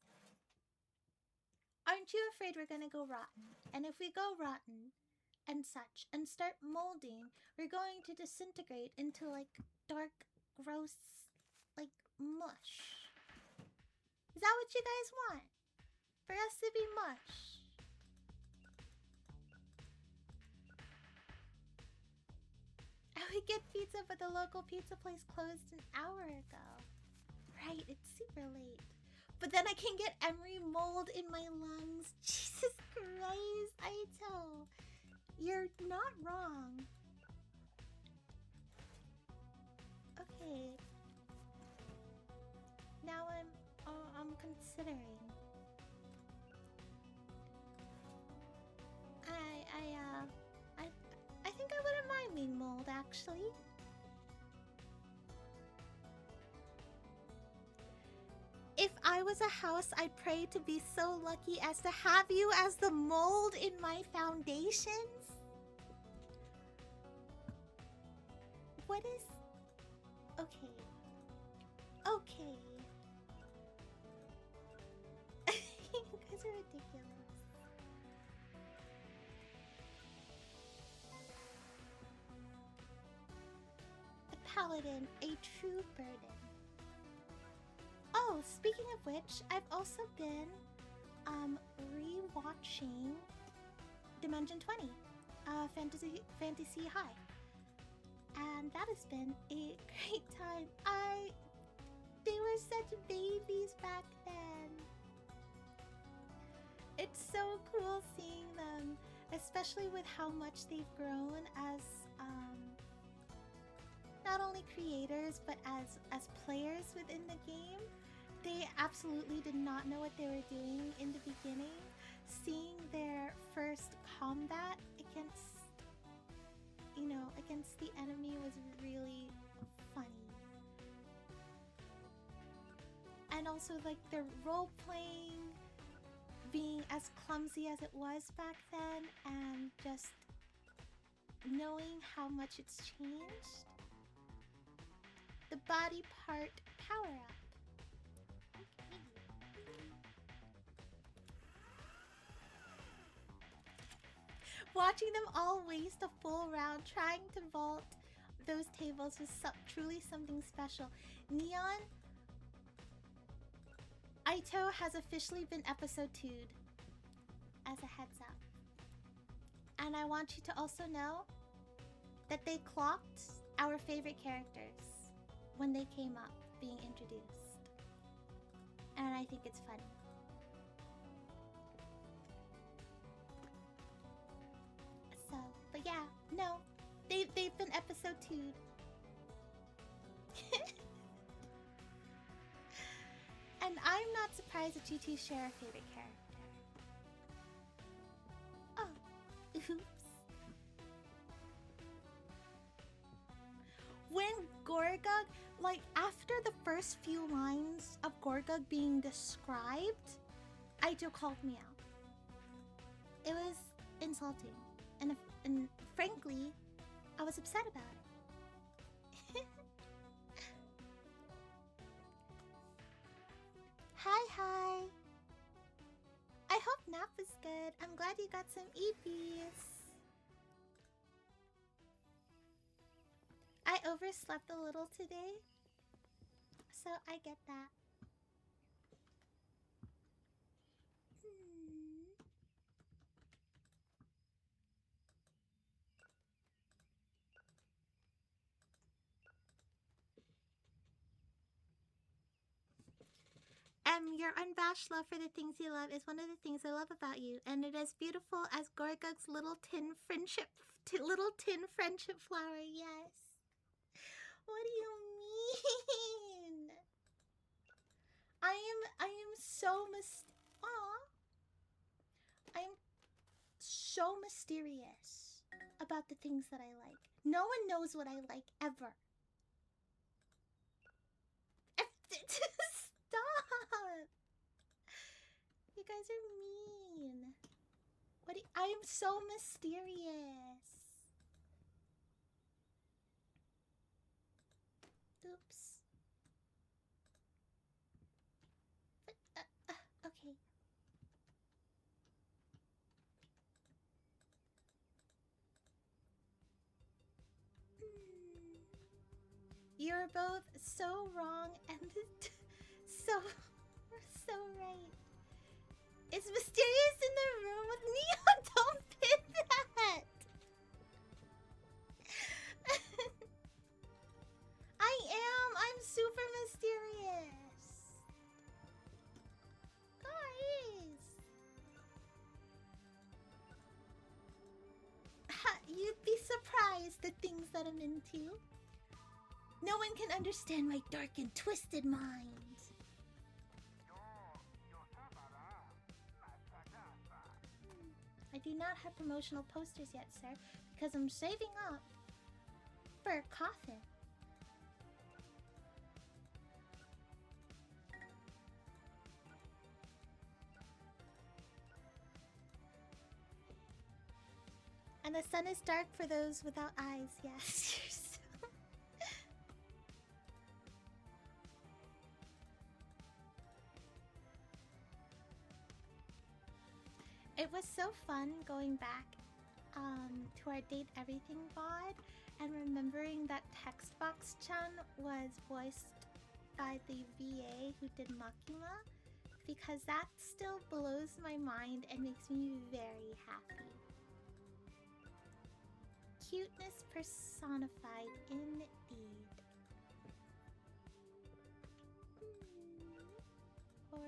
Aren't you afraid we're gonna go rotten? And if we go rotten and such and start molding, we're going to disintegrate into like dark, gross, like mush. Is that what you guys want? For us to be mush? I would get pizza, but the local pizza place closed an hour ago. Right, it's super late. But then I can get emery mold in my lungs. Jesus Christ, Aito. You're not wrong. Okay. Now I'm considering. I think I wouldn't mind being mold, actually. If I was a house, I'd pray to be so lucky as to have you as the mold in my foundations. What is... Okay. Okay. You guys are ridiculous. paladin, a true burden. Oh, speaking of which, I've also been rewatching Dimension 20, Fantasy High. And that has been a great time. They were such babies back then. It's so cool seeing them, especially with how much they've grown as not only creators but as players within the game. They absolutely did not know what they were doing in the beginning. Seeing their first combat against the enemy was really funny. And also like their role playing being as clumsy as it was back then, and just knowing how much it's changed. The body part power up. Watching them all waste a full round trying to vault those tables was truly something special. Neon, Aito has officially been episode 2'd, as a heads up. And I want you to also know that they clocked our favorite characters when they came up being introduced. And I think it's funny. So, but yeah, no, they've been episode 2'd. And I'm not surprised that you two share a favorite character. Oh, oops. When Gorgug, like after the first few lines of Gorgug being described, Aito called me out. It was insulting. And frankly, I was upset about it. Hi. I hope nap was good. I'm glad you got some EPs. I overslept a little today, so I get that. Your unabashed love for the things you love is one of the things I love about you, and it is beautiful as Gorgug's little tin friendship flower. Yes. What do you mean? I am so mysterious about the things that I like. No one knows what I like ever. Stop! You guys are mean. I am so mysterious. Oops. Okay. You're both so wrong and so right. It's mysterious in the room with Neon. Don't pin that. I'm super mysterious. Guys. You'd be surprised the things that I'm into. No one can understand my dark and twisted mind. I do not have promotional posters yet, sir, because I'm saving up for a coffin. And the sun is dark for those without eyes, yes. It was so fun going back to our Date Everything VOD and remembering that Text Box Chan was voiced by the VA who did Makima, because that still blows my mind and makes me very happy. Cuteness personified indeed. Or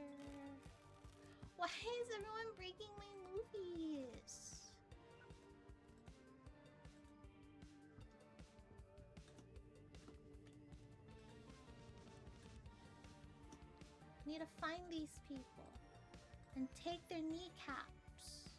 why is everyone breaking my movies? Need to find these people and take their kneecaps.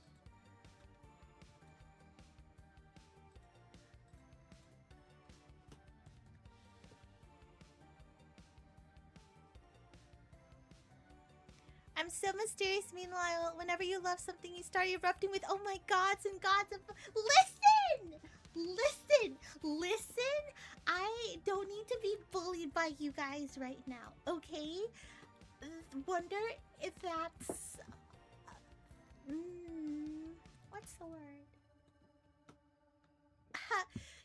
I'm so mysterious. Meanwhile, whenever you love something, you start erupting with "Oh my gods and gods of..." Listen! Listen! Listen! I don't need to be bullied by you guys right now, okay? Wonder if that's... what's the word?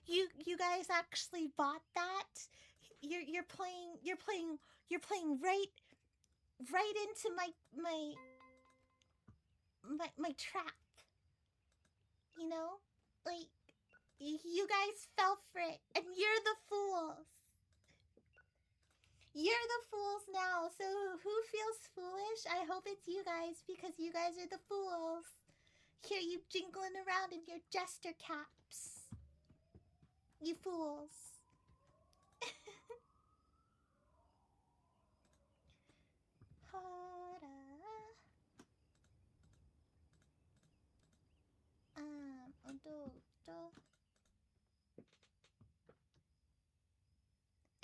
You guys actually bought that? You're playing right into my trap. You know? Like, you guys fell for it, and you're the fools. You're the fools now, so who feels foolish? I hope it's you guys, because you guys are the fools. Hear you jingling around in your jester caps. You fools.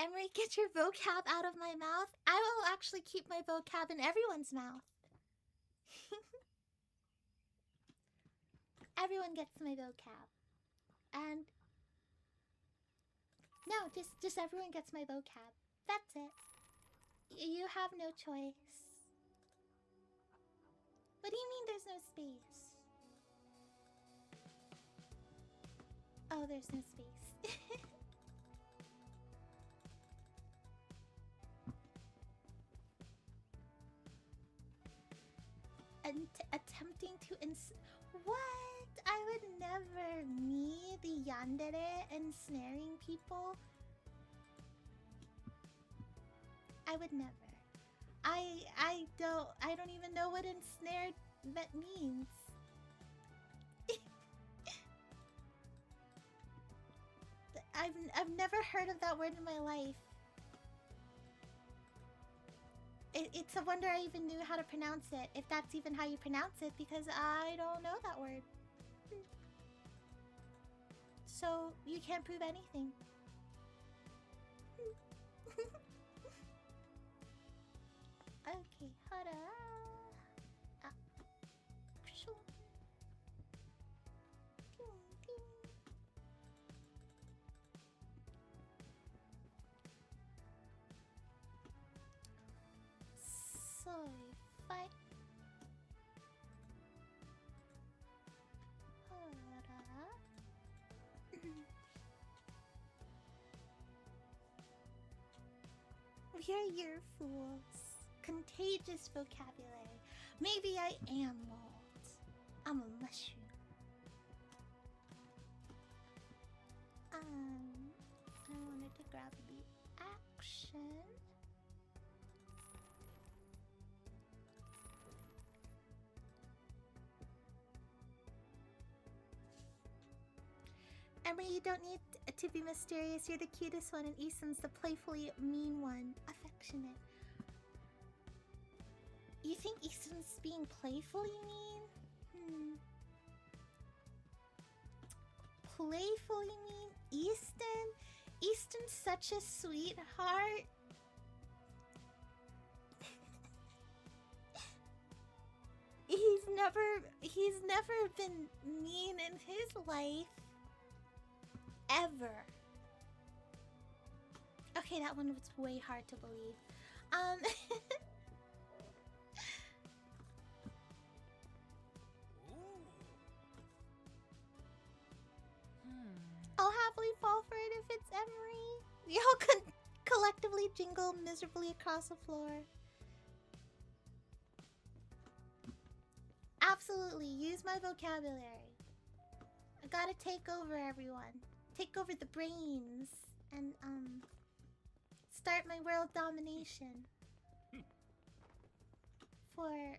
Emery, get your vocab out of my mouth. I will actually keep my vocab in everyone's mouth. Everyone gets my vocab. And no, just everyone gets my vocab. That's it. You have no choice. What do you mean there's no space? Oh, there's no space. Attempting to what? I would never. Me, the yandere, ensnaring people? I would never. I don't even know what ensnared means. I've never heard of that word in my life. It's a wonder I even knew how to pronounce it, if that's even how you pronounce it, because I don't know that word. So, you can't prove anything. Okay, hold up. Sure. Sorry, fight. We are your fools. Contagious vocabulary. Maybe I am mold. I'm a mushroom. I wanted to grab the action. Emery, you don't need to be mysterious. You're the cutest one, and Easton's the playfully mean one. Affectionate. You think Easton's being playfully mean? Playfully mean? Easton? Easton's such a sweetheart. He's never been mean in his life. Ever. Okay, that one was way hard to believe. You all can collectively jingle miserably across the floor. Absolutely, use my vocabulary. I gotta take over everyone. Take over the brains and start my world domination. For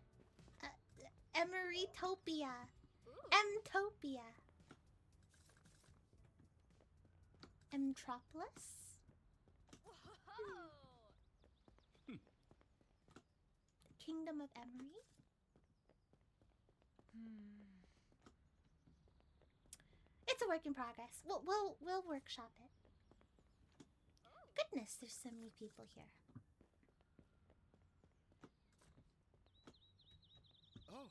Emerytopia. Emtopia. Emtropolis? The Kingdom of Emery? It's a work in progress. We'll workshop it. Goodness, there's so many people here. Oh.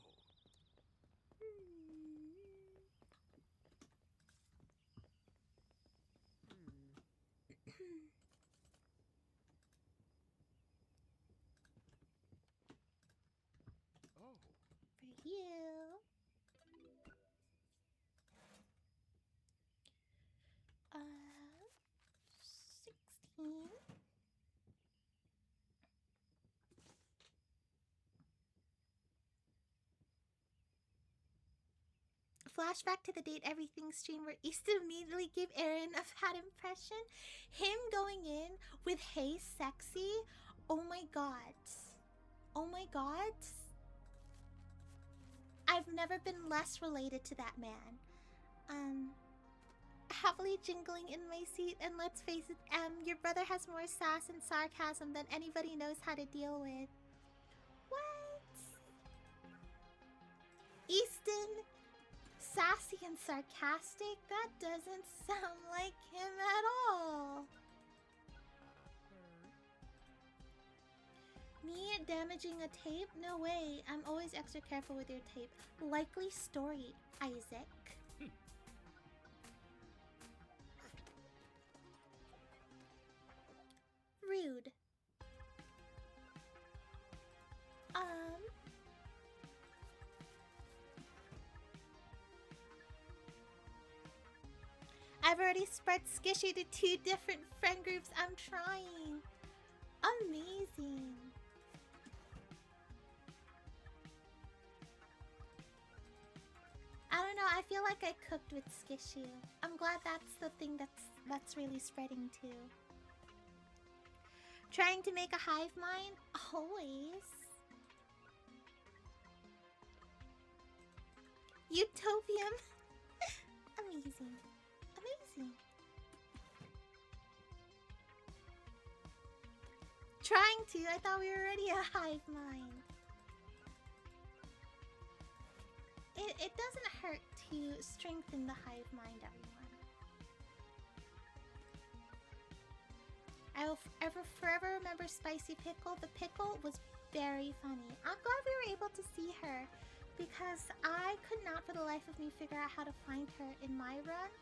Oh. For you. 16. Flashback to the date everything stream where Easton immediately gave Aaron a bad impression. Him going in with "Hey sexy." Oh my god. Oh my god. I've never been less related to that man. Happily jingling in my seat, and let's face it, your brother has more sass and sarcasm than anybody knows how to deal with. What? Easton? Sassy and sarcastic? That doesn't sound like him at all. Me damaging a tape? No way. I'm always extra careful with your tape. Likely story, Isaac. Rude. I've already spread Skishy to 2 different friend groups. I'm trying. Amazing. I don't know, I feel like I cooked with Skishu. I'm glad that's the thing that's really spreading too. Trying to make a hive mind? Always. Utopium. Amazing. Amazing. Trying to. I thought we were already a hive mind. It doesn't hurt to strengthen the hive mind, everyone. I will forever remember Spicy Pickle. The pickle was very funny. I'm glad we were able to see her, because I could not for the life of me figure out how to find her in my run.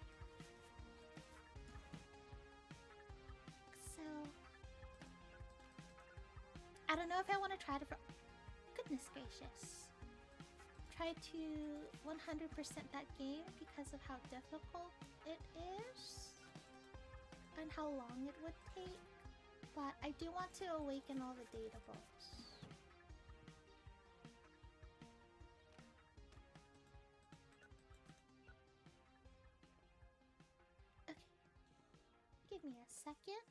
So I don't know if I want to try to... Goodness gracious. Try to 100% that game because of how difficult it is and how long it would take. But I do want to awaken all the data books. Okay. Give me a second.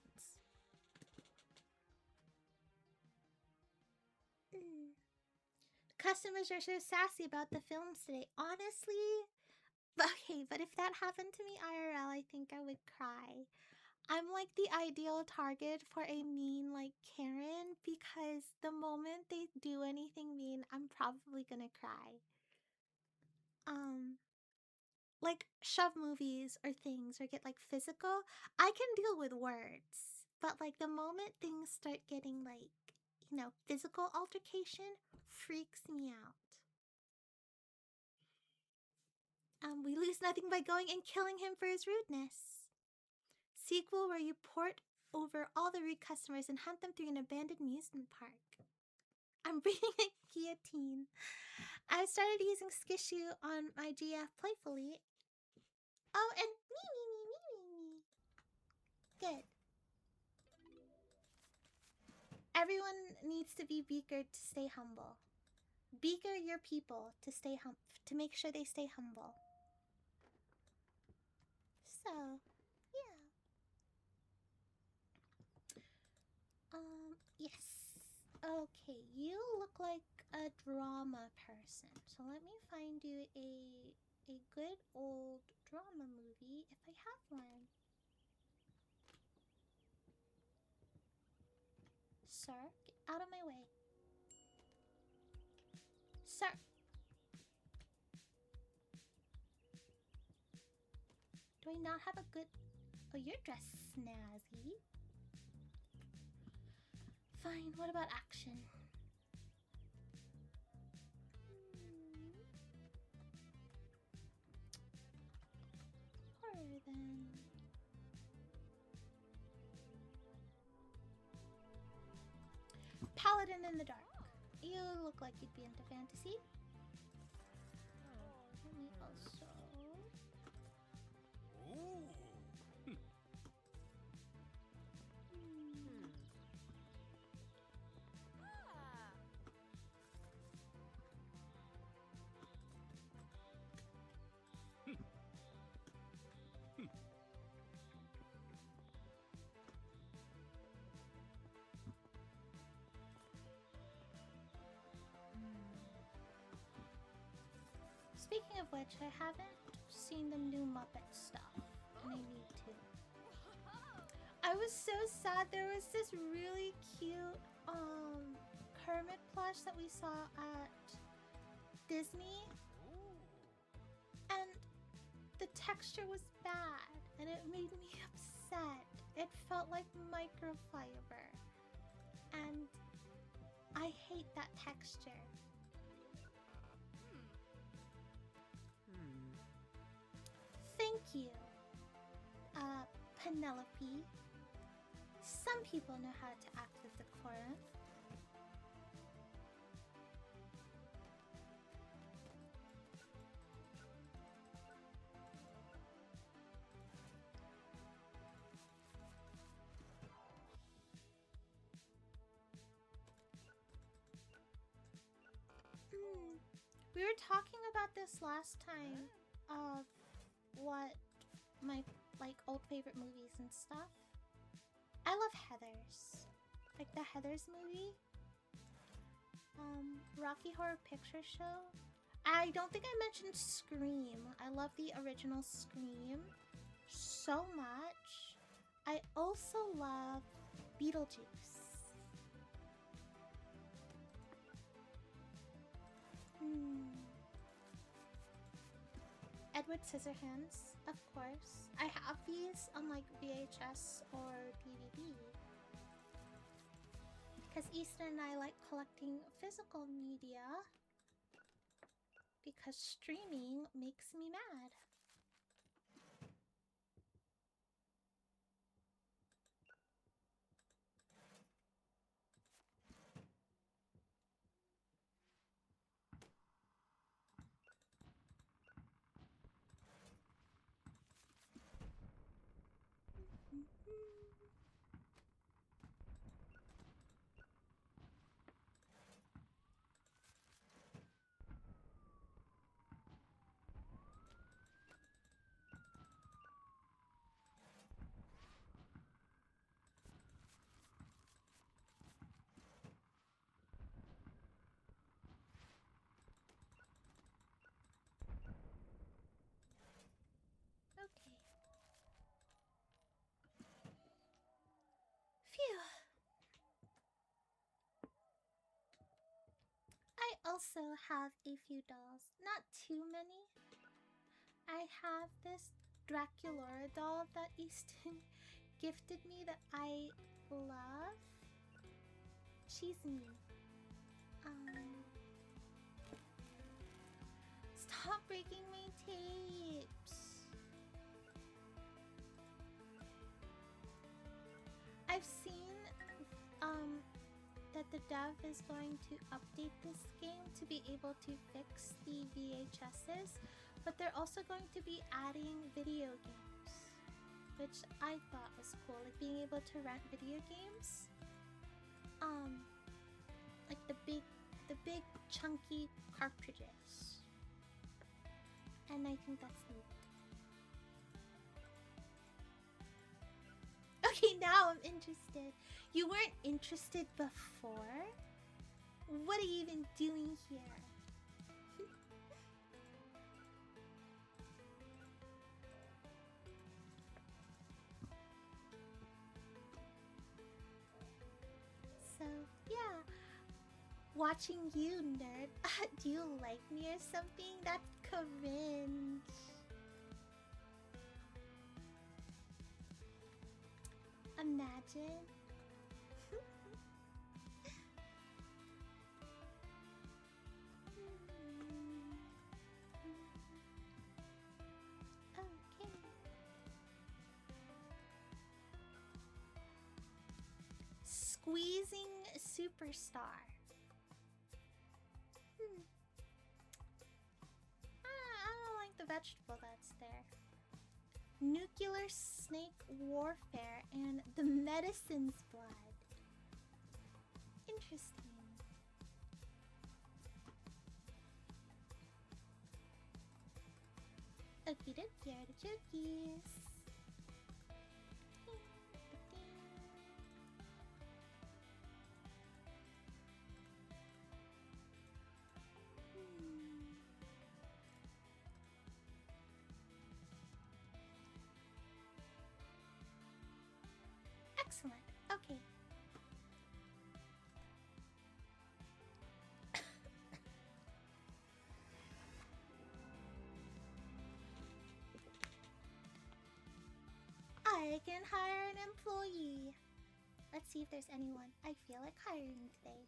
Customers are so sassy about the films today. Honestly, okay, but if that happened to me IRL, I think I would cry. I'm like the ideal target for a mean like Karen, because the moment they do anything mean, I'm probably gonna cry. Like shove movies or things or get like physical, I can deal with words. But like the moment things start getting like, physical altercation freaks me out. We lose nothing by going and killing him for his rudeness. Sequel where you port over all the rude customers and hunt them through an abandoned amusement park. I'm bringing a guillotine. I started using Skishu on my GF playfully. Oh, and me. Good. Everyone needs to be beakered to stay humble. Beaker your people to to make sure they stay humble. So, yeah. Yes. Okay, you look like a drama person. So let me find you a good old drama movie if I have one. Sir, get out of my way. Sir. Do I not have a good... Oh, you're dressed snazzy. Fine, what about action? Horror then. Paladin in the dark. You look like you'd be into fantasy. Let me also... Speaking of which, I haven't seen the new Muppet stuff, and I need to. I was so sad. There was this really cute Kermit plush that we saw at Disney, and the texture was bad, and it made me upset. It felt like microfiber, and I hate that texture. Thank you, Penelope. Some people know how to act with decorum. We were talking about this last time of what my old favorite movies and stuff. I love Heathers. Like the Heathers movie. Rocky Horror Picture Show. I don't think I mentioned Scream. I love the original Scream so much. I also love Beetlejuice. Edward Scissorhands, of course. I have these on like VHS or DVD. Because Easton and I like collecting physical media. Because streaming makes me mad. Okay. Phew. I also have a few dolls. Not too many. I have this Draculaura doll that Easton gifted me that I love. She's me. Stop breaking my tapes. I've seen that the dev is going to update this game to be able to fix the VHSs, but they're also going to be adding video games, which I thought was cool, like being able to rent video games. Um, like the big chunky cartridges. And I think that's neat. Okay, now I'm interested. You weren't interested before? What are you even doing here? So, yeah. Watching you, nerd. Do you like me or something? That's cringe. Imagine. Okay. Squeezing superstar. I don't like the vegetable that's there. Nuclear snake warfare and the medicine's blood. Interesting. Okie dokie, artichokes. Excellent. Okay. I can hire an employee. Let's see if there's anyone I feel like hiring today.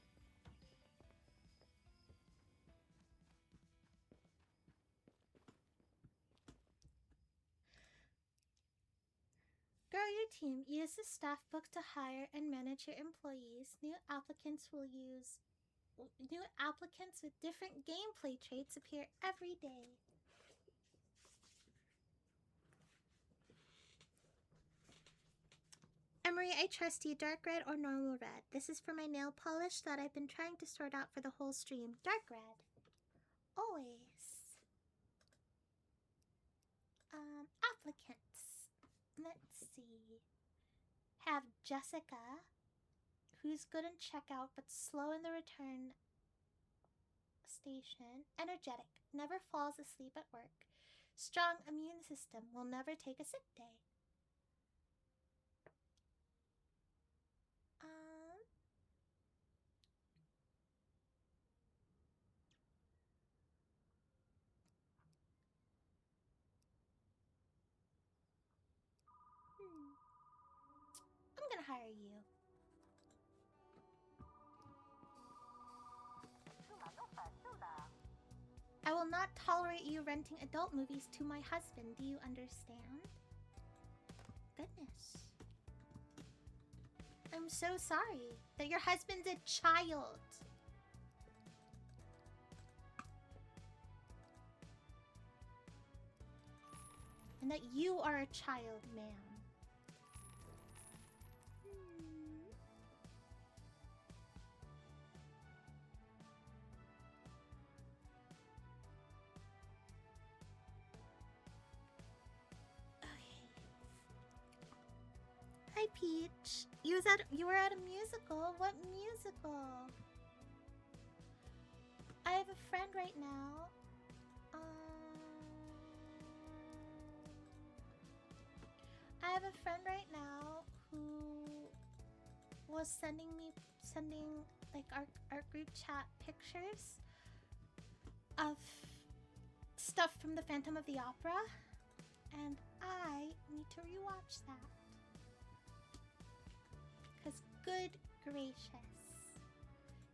Grow your team. Use the staff book to hire and manage your employees. New applicants with different gameplay traits appear every day. Emery, I trust you. Dark red or normal red? This is for my nail polish that I've been trying to sort out for the whole stream. Dark red. Always. Applicants. Let's see. Have Jessica, who's good in checkout but slow in the return station. Energetic, never falls asleep at work. Strong immune system, will never take a sick day. I'm gonna hire you. I will not tolerate you renting adult movies to my husband. Do you understand? Goodness. I'm so sorry that your husband's a child. And that you are a child, ma'am. Hi, Peach. You were at a musical. What musical? I have a friend right now. I have a friend right now who was sending like our group chat pictures of stuff from the Phantom of the Opera, and I need to rewatch that. Because good gracious,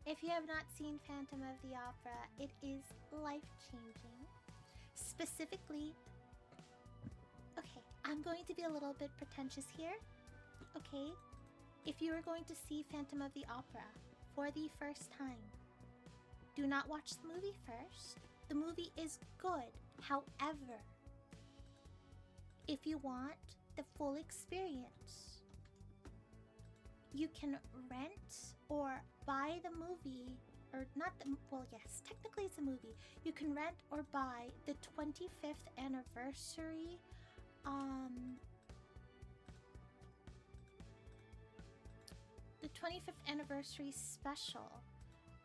if you have not seen Phantom of the Opera, it is life-changing. Specifically, okay, I'm going to be a little bit pretentious here, okay? If you are going to see Phantom of the Opera for the first time, do not watch the movie first. The movie is good. However, if you want the full experience, you can rent or buy the movie, or not the, well, yes, technically it's a movie. You can rent or buy the 25th anniversary, um, the 25th anniversary special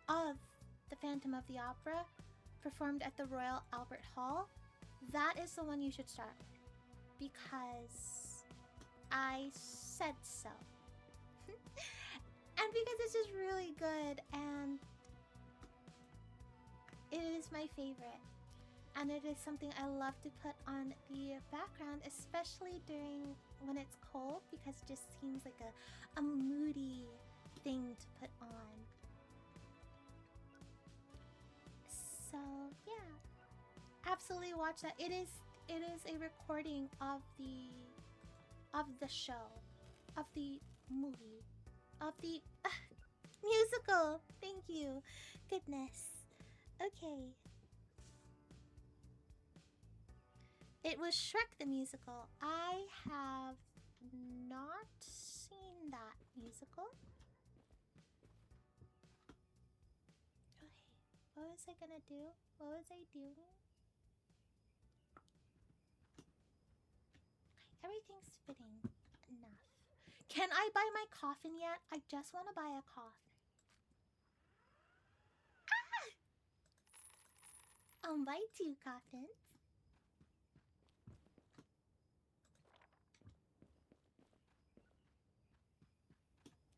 of The Phantom of the Opera, performed at the Royal Albert Hall. That is the one you should start with, because I said so. And because it's just really good, and it is my favorite. And it is something I love to put on the background, especially during when it's cold, because it just seems like a moody thing to put on. So yeah, absolutely watch that. It is a recording of the show, of the movie, of the musical. Thank you. Goodness. Okay. It was Shrek the musical. I have not seen that musical. Okay. What was I gonna do? What was I doing? Everything's fitting enough. Can I buy my coffin yet? I just want to buy a coffin. Ah! I'll buy 2 coffins.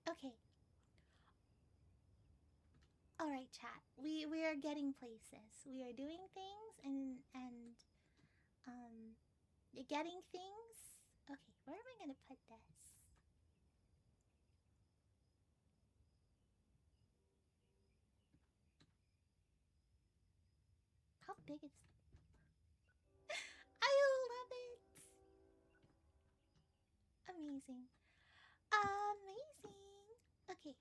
Okay. All right, chat. We are getting places. We are doing things and getting things. Okay, where am I gonna put this? How big is it? I love it. Amazing. Amazing. Okay.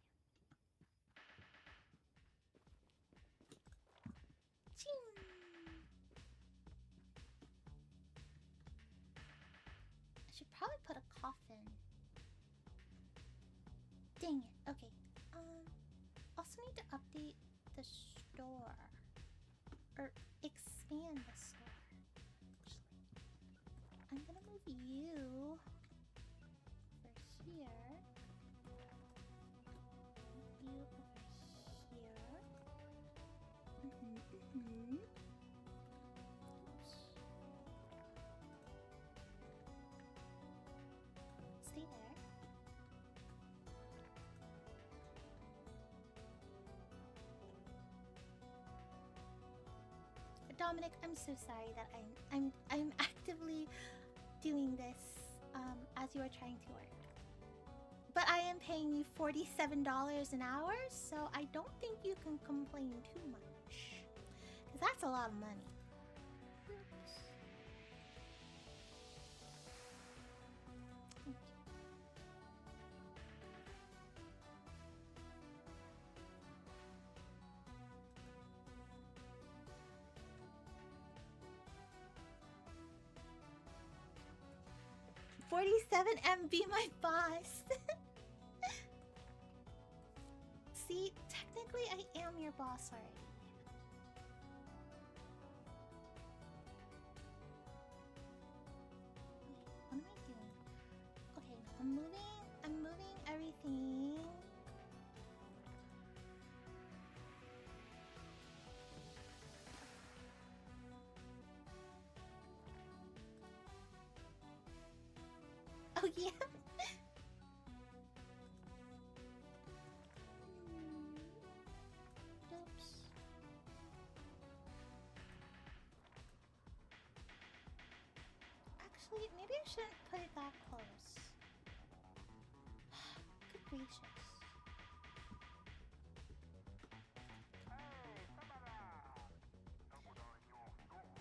Ching. I should probably put a coffin. Dang it. Okay. Also need to update the store. Or expand the store. Actually. I'm gonna move you over here. Move you over here. Oops. Stay there. Dominic, I'm so sorry that I'm actively doing this as you are trying to work. But I am paying you $47 an hour, so I don't think you can complain too much. Because that's a lot of money. $47M, be my boss. See, technically I am your boss already. What am I doing? Okay, I'm moving everything. Oh yeah. Oops. Actually, maybe I shouldn't put it that close. Good gracious.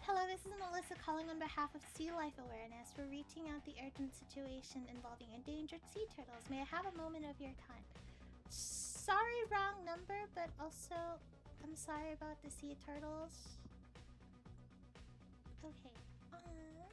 Hello, this is Melissa calling on behalf of Sea Life Awareness. We're reaching out the urgent situation involving endangered sea turtles. May I have a moment of your time? Sorry, wrong number, but also I'm sorry about the sea turtles. Okay. Put you here.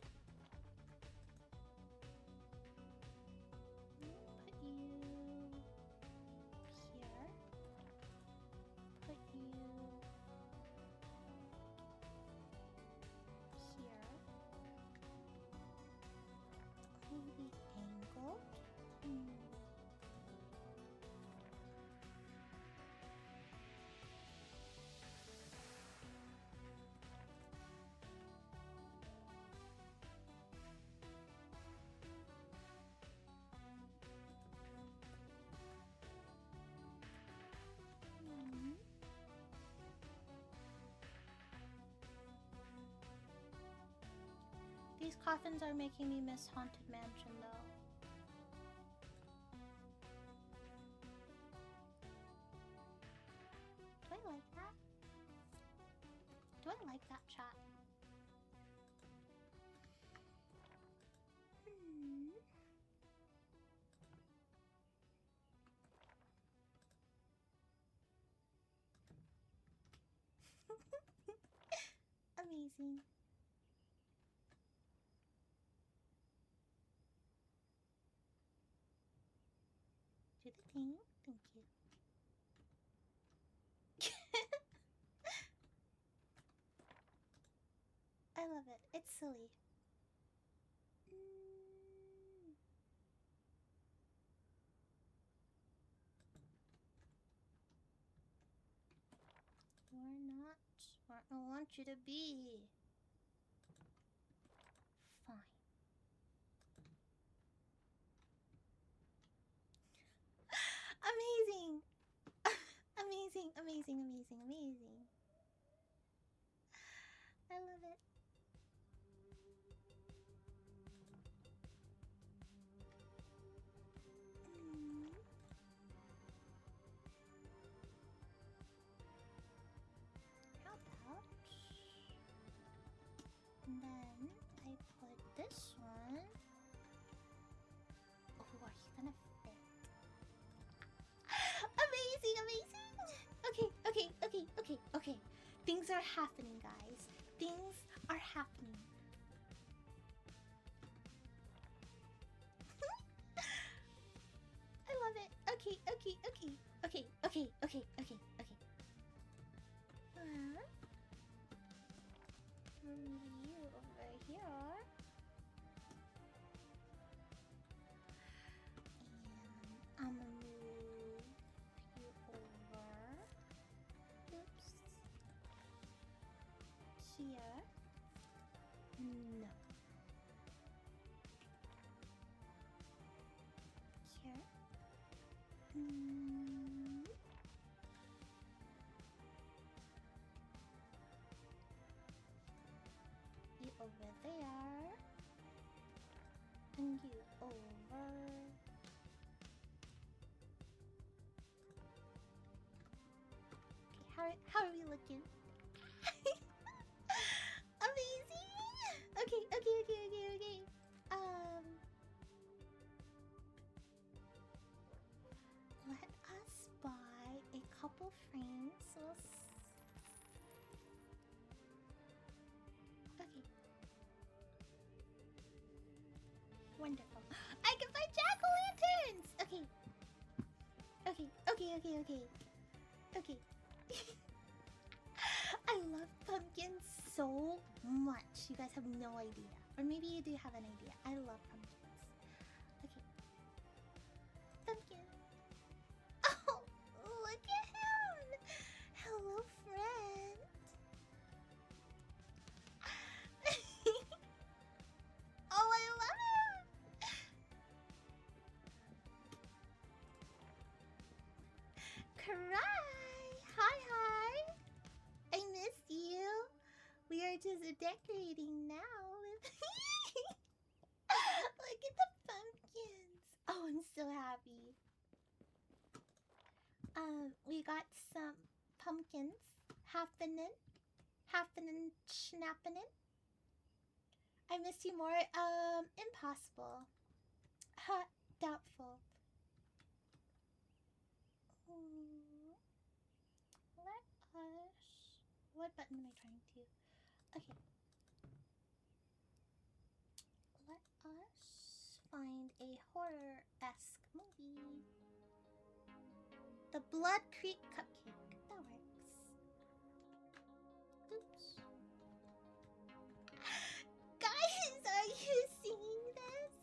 coffins are making me miss Haunted Mansion, though. Do I like that? Do I like that chat? Amazing. Do the thing. Thank you. I love it. It's silly. You're not where I want you to be. Fine. Amazing. Amazing, amazing, amazing, amazing. I love it. How about... And then I put this one... Oh, are you gonna fit? Amazing, amazing! Okay. Things are happening, guys. Things are happening. I love it. Okay. Move you over here. And I'm gonna move you over. Oops. Here. No. Here. You over there. And you over. Okay, how are we looking? Amazing! Okay. Let us buy a couple frames. Okay. Wonderful. I can buy jack-o'-lanterns! Okay. I love pumpkins so much. You guys have no idea. Or maybe you do have an idea. I love pumpkins. Okay. Pumpkin. Oh, look at him. Hello, friend. Oh, I love him. Cry. Hi. I miss you. We are just decorating now. Look at the pumpkins. Oh, I'm so happy. We got some pumpkins happening, snapping. I miss you more. Impossible. Doubtful. Let us... What button am I trying to? Okay. Let us find a horror-esque movie. The Blood Creek Cupcake. That works. Oops. Guys, are you seeing this?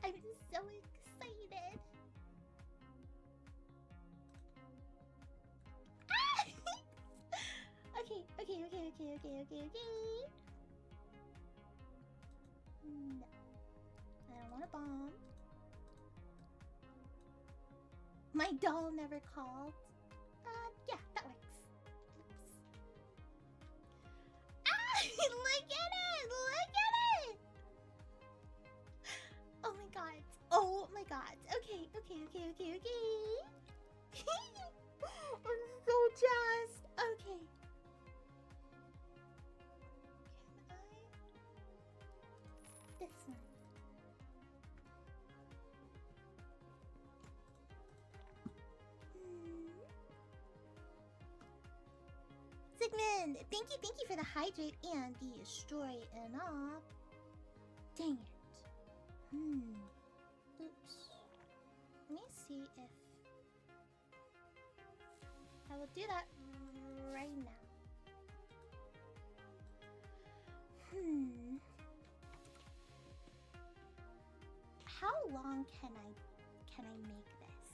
I'm so excited. Okay. No. I don't want a bomb. My doll never called. Yeah, that works. Oops. Sigmund! Thank you for the hydrate and the story and all. Dang it. Oops. Let me see if I will do that right now. How long can I make this?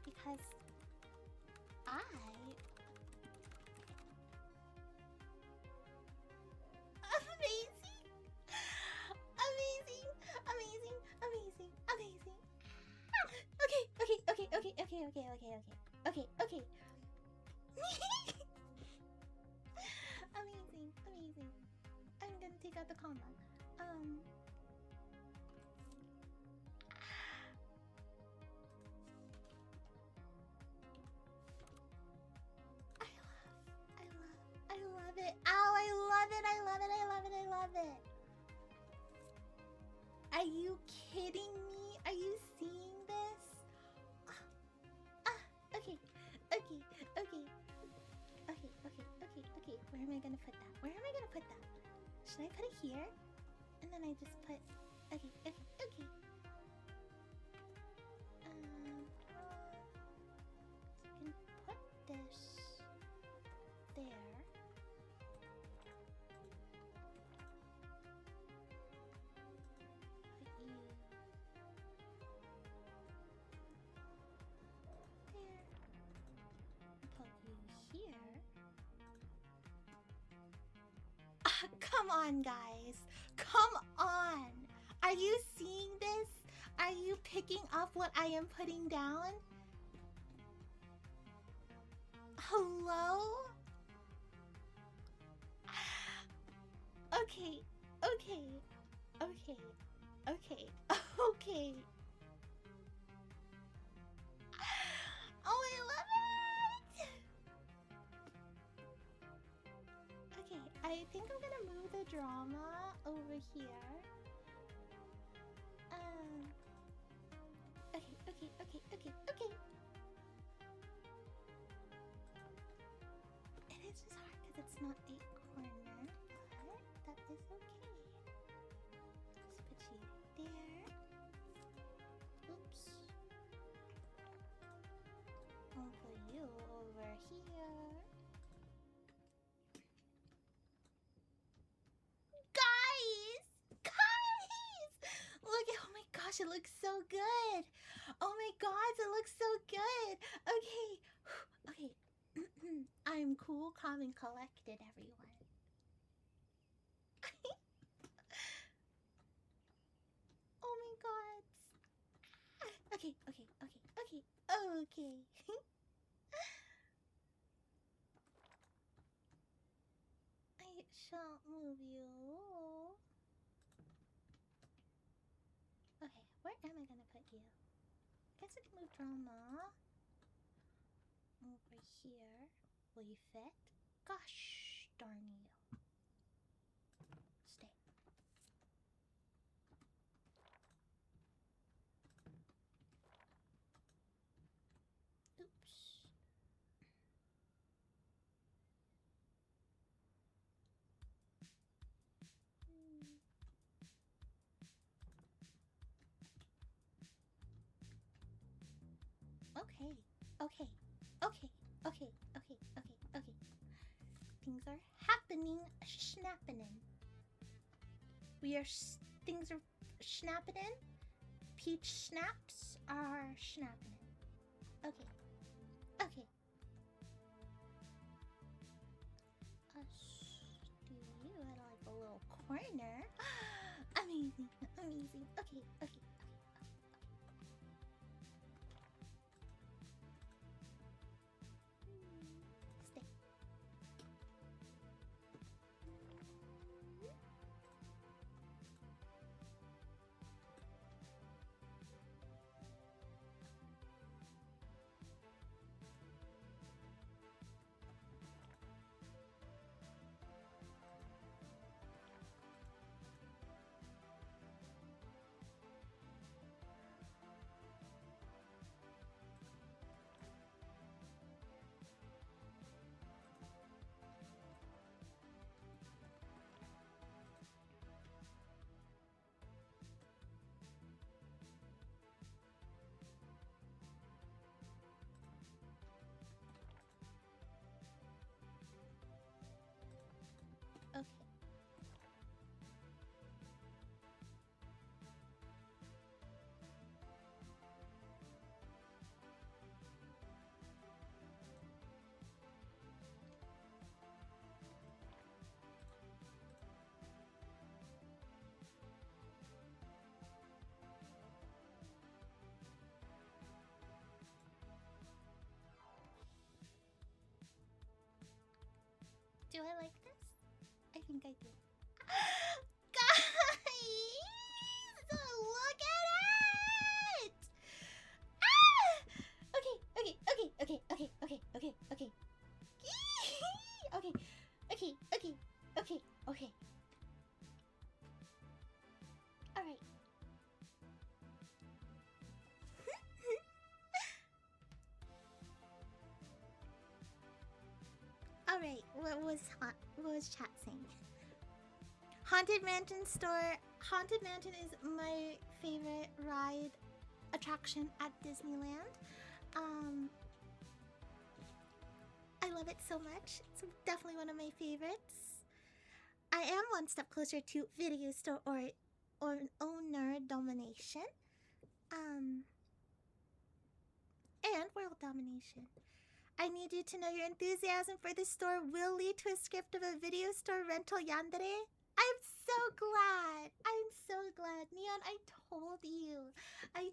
Because amazing. Okay. Amazing. I'm gonna take out the comma. I love it. Ow, I love it. Are you kidding me? Are you seeing this? Okay. Where am I gonna put that? Should I put it here? And then I just put... Okay. You can put this there. Put you there. Put you here. Come on, guys. Come on. Are you seeing this? Are you picking up what I am putting down? Hello? Okay. Oh, I love it! Okay, I think I'm gonna move the drama over here. Okay. It is just hard because it's not a corner, but that is okay. Just put you there. Oops. I'll put you over here. Guys! Look at, oh my gosh, it looks so good. Oh my gosh, it looks so good. Okay. I'm cool, calm, and collected, everyone. Oh my god. Okay. I shall move you. Okay, where am I gonna put you? I guess I can move drama over here. Will you fit? Gosh darn you. Stay. Oops. Okay. Things are happening, snapping. Things are snapping. Peach snaps are snapping. Okay. Do you at like a little corner? Amazing. Okay. Stay. think I do. Guys! Look at it! Ah! Okay. Okay. Okay. Alright. Alright, what was chat saying? Haunted Mansion store. Haunted Mansion is my favorite ride attraction at Disneyland. I love it so much. It's definitely one of my favorites. I am one step closer to video store or owner domination. And world domination. I need you to know your enthusiasm for this store will lead to a script of a video store rental yandere. I'm so glad. Neon, I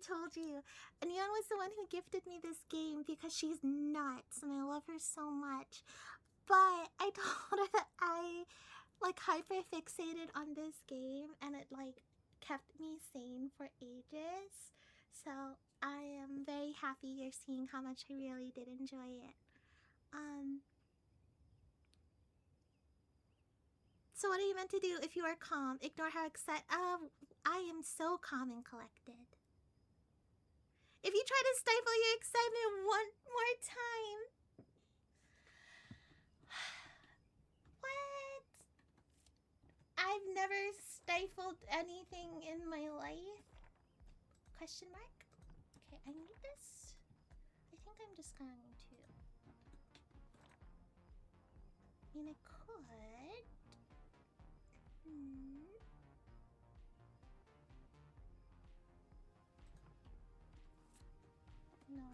told you. Neon was the one who gifted me this game because she's nuts and I love her so much. But I told her that I hyper fixated on this game and it kept me sane for ages. So I am very happy you're seeing how much I really did enjoy it. So what are you meant to do if you are calm? Ignore how excited. I am so calm and collected. If you try to stifle your excitement one more time. What? I've never stifled anything in my life. Question mark? Okay, I need this. I think I'm just going to. I mean, I could. No.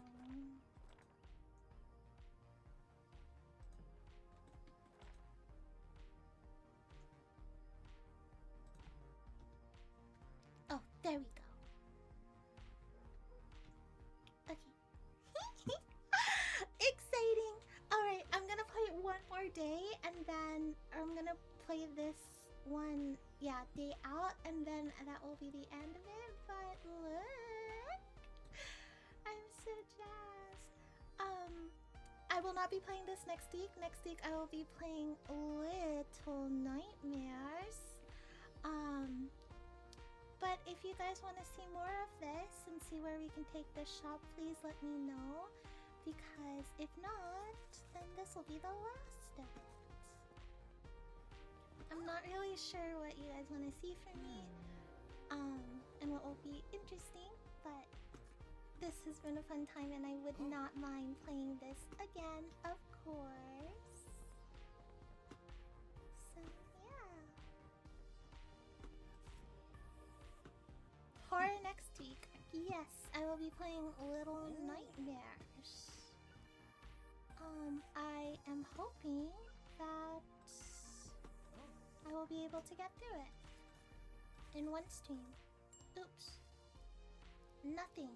Oh, there we go. Okay. Exciting. Alright, I'm gonna play it one more day and then I'm gonna play this one, day out, and then that will be the end of it. But look, I'm so jazzed. I will not be playing this next week. Next week I will be playing Little Nightmares. But if you guys want to see more of this and see where we can take this shop, please let me know. Because if not, then this will be the last of it. I'm not really sure what you guys want to see from me, and what will be interesting, but this has been a fun time and I would not mind playing this again, of course. So, yeah. Horror next week. Yes, I will be playing Little Nightmares. I am hoping that I will be able to get through it in one stream. Oops. Nothing.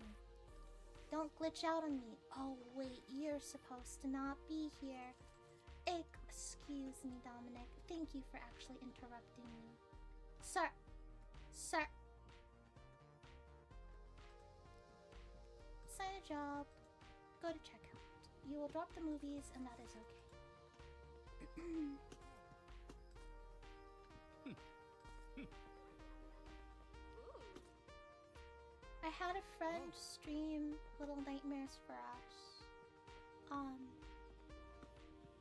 Don't glitch out on me. Oh wait, you're supposed to not be here. Excuse me, Dominic. Thank you for actually interrupting me. Sir. Sign a job. Go to checkout. You will drop the movies and that is okay. I had a friend stream Little Nightmares for us.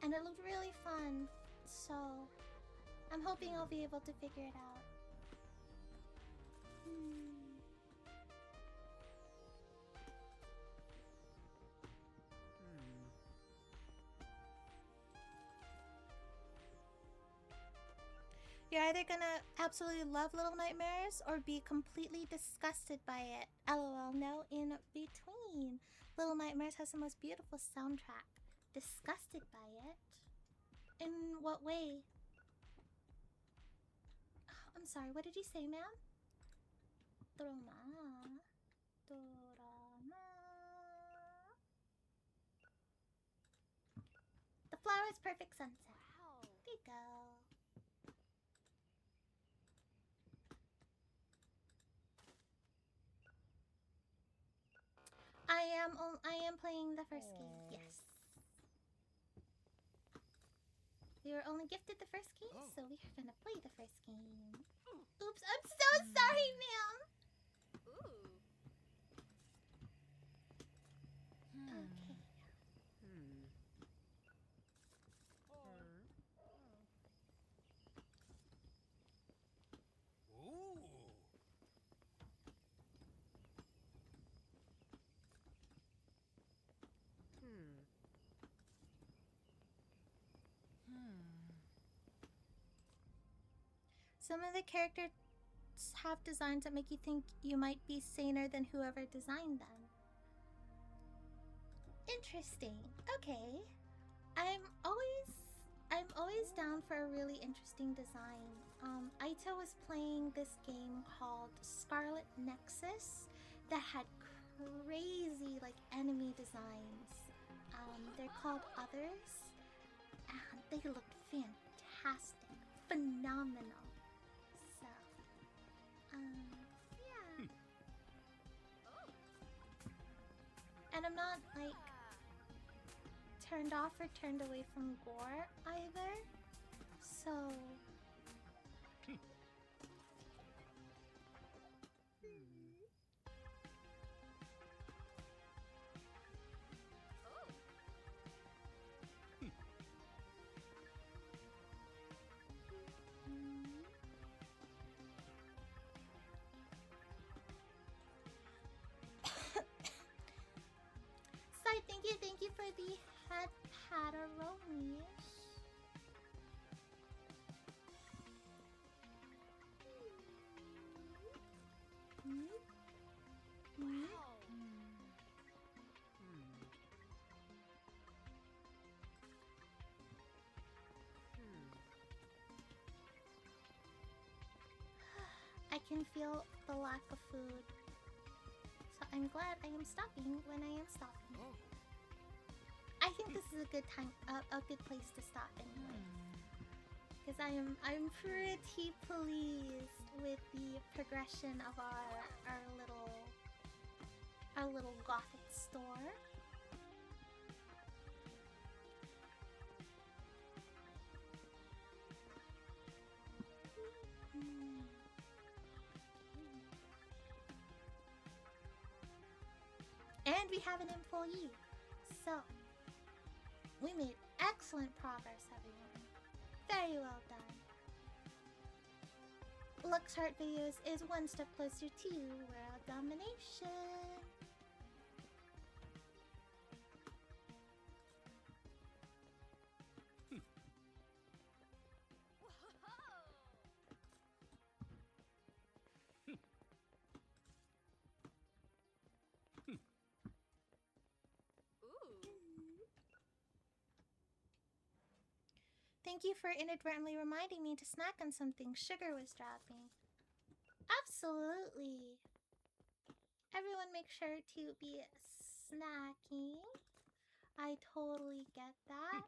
And it looked really fun, so I'm hoping I'll be able to figure it out. You're either gonna absolutely love Little Nightmares or be completely disgusted by it. LOL, no in between. Little Nightmares has the most beautiful soundtrack. Disgusted by it? In what way? Oh, I'm sorry, what did you say, ma'am? Drama. The flower is perfect sunset. Wow. There you go. I am playing the first game. Yes. We were only gifted the first game, so we are gonna play the first game. Oops, I'm so sorry, ma'am. Okay. Some of the characters have designs that make you think you might be saner than whoever designed them. Interesting. Okay. I'm always down for a really interesting design. Aito was playing this game called Scarlet Nexus that had crazy like enemy designs. They're called Others, and they looked fantastic, phenomenal. So, yeah. And I'm not like turned off or turned away from gore either. So Sai, thank you for the head pataronies. I can feel the lack of food. So I'm glad I am stopping when I am stopping. I think this is a good time, a good place to stop anyway. Because I'm pretty pleased with the progression of our little gothic store. And we have an employee. So, we made excellent progress, everyone. Very well done. Luxheart Videos is one step closer to world domination. Thank you for inadvertently reminding me to snack on something sugar was dropping. Absolutely. Everyone make sure to be snacking. I totally get that.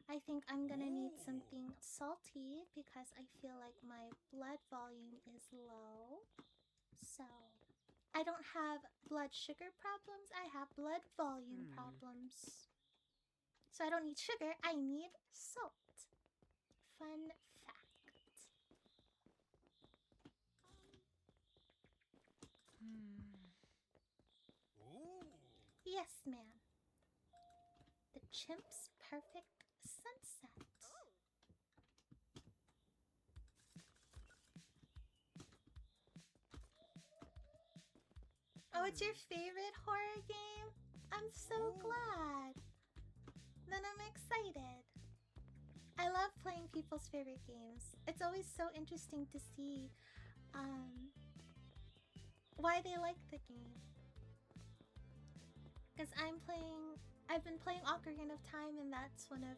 I think I'm gonna need something salty because I feel like my blood volume is low. So, I don't have blood sugar problems, I have blood volume problems. So I don't need sugar, I need salt. Fun fact. Yes, ma'am. The chimp's perfect sunset. Oh, it's your favorite horror game? I'm so glad. Then I'm excited. I love playing people's favorite games. It's always so interesting to see why they like the game. Because I've been playing Ocarina of Time, and that's one of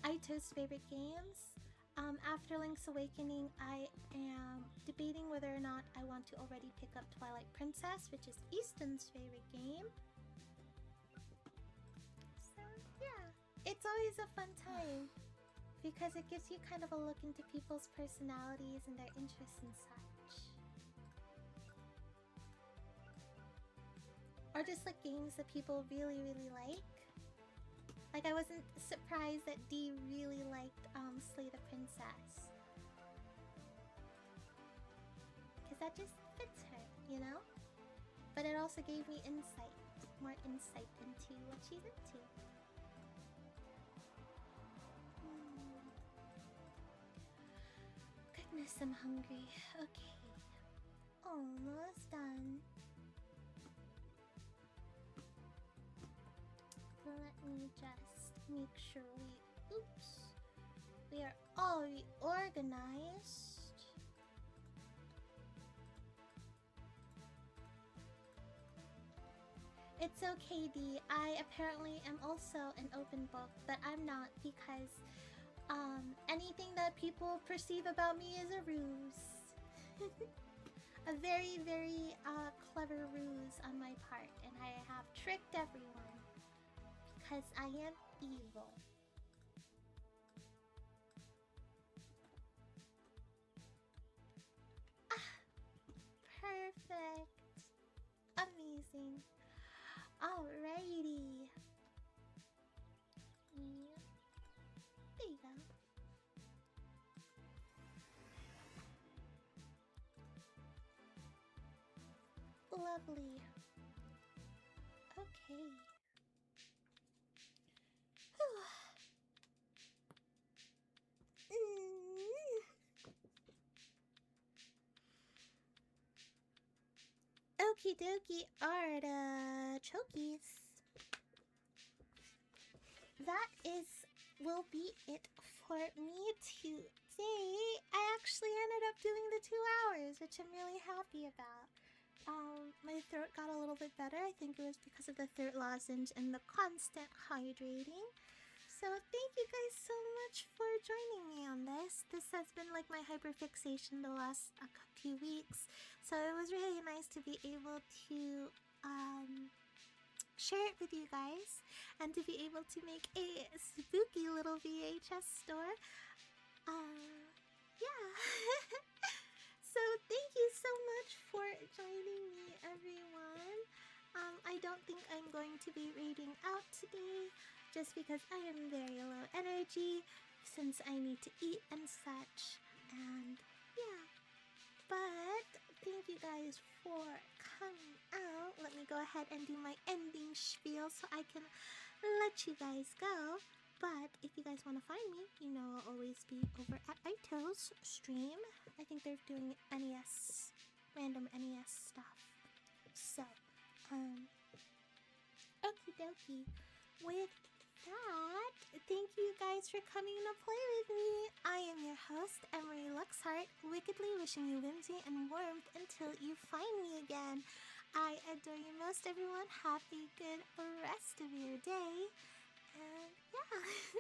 Aito's favorite games. After Link's Awakening, I am debating whether or not I want to already pick up Twilight Princess, which is Easton's favorite game. So yeah, it's always a fun time because it gives you kind of a look into people's personalities and their interests and such. Or just like games that people really, really like. Like, I wasn't surprised that Dee really liked Slay the Princess. Because that just fits her, you know? But it also gave me insight, more insight into what she's into. Goodness, I'm hungry. Okay. Almost done. Let me just make sure we are all reorganized. It's okay, Dee. I apparently am also an open book, but I'm not because anything that people perceive about me is a ruse. A very, very clever ruse on my part, and I have tricked everyone because I am evil. Ah, perfect. Amazing. Alrighty. Yeah. There you go. Lovely. Okay. Okie dokie artichokes. That will be it for me today. I actually ended up doing the 2 hours, which I'm really happy about. My throat got a little bit better. I think it was because of the throat lozenge and the constant hydrating. So thank you guys so much for joining me on this. This has been like my hyperfixation the last few weeks. So it was really nice to be able to share it with you guys and to be able to make a spooky little VHS store. Yeah. So thank you so much for joining me, everyone. I don't think I'm going to be reading out today just because I am very low energy since I need to eat and such. And yeah. But thank you guys for coming out. Let me go ahead and do my ending spiel so I can let you guys go. But if you guys want to find me, you know I'll always be over at Ito's stream. I think they're doing NES, random NES stuff. So, okie dokie. With that, thank you guys for coming to play with me. I am your host, Emmary Luxheart, wickedly wishing you whimsy and warmth until you find me again. I adore you most, everyone. Have a good rest of your day. And yeah.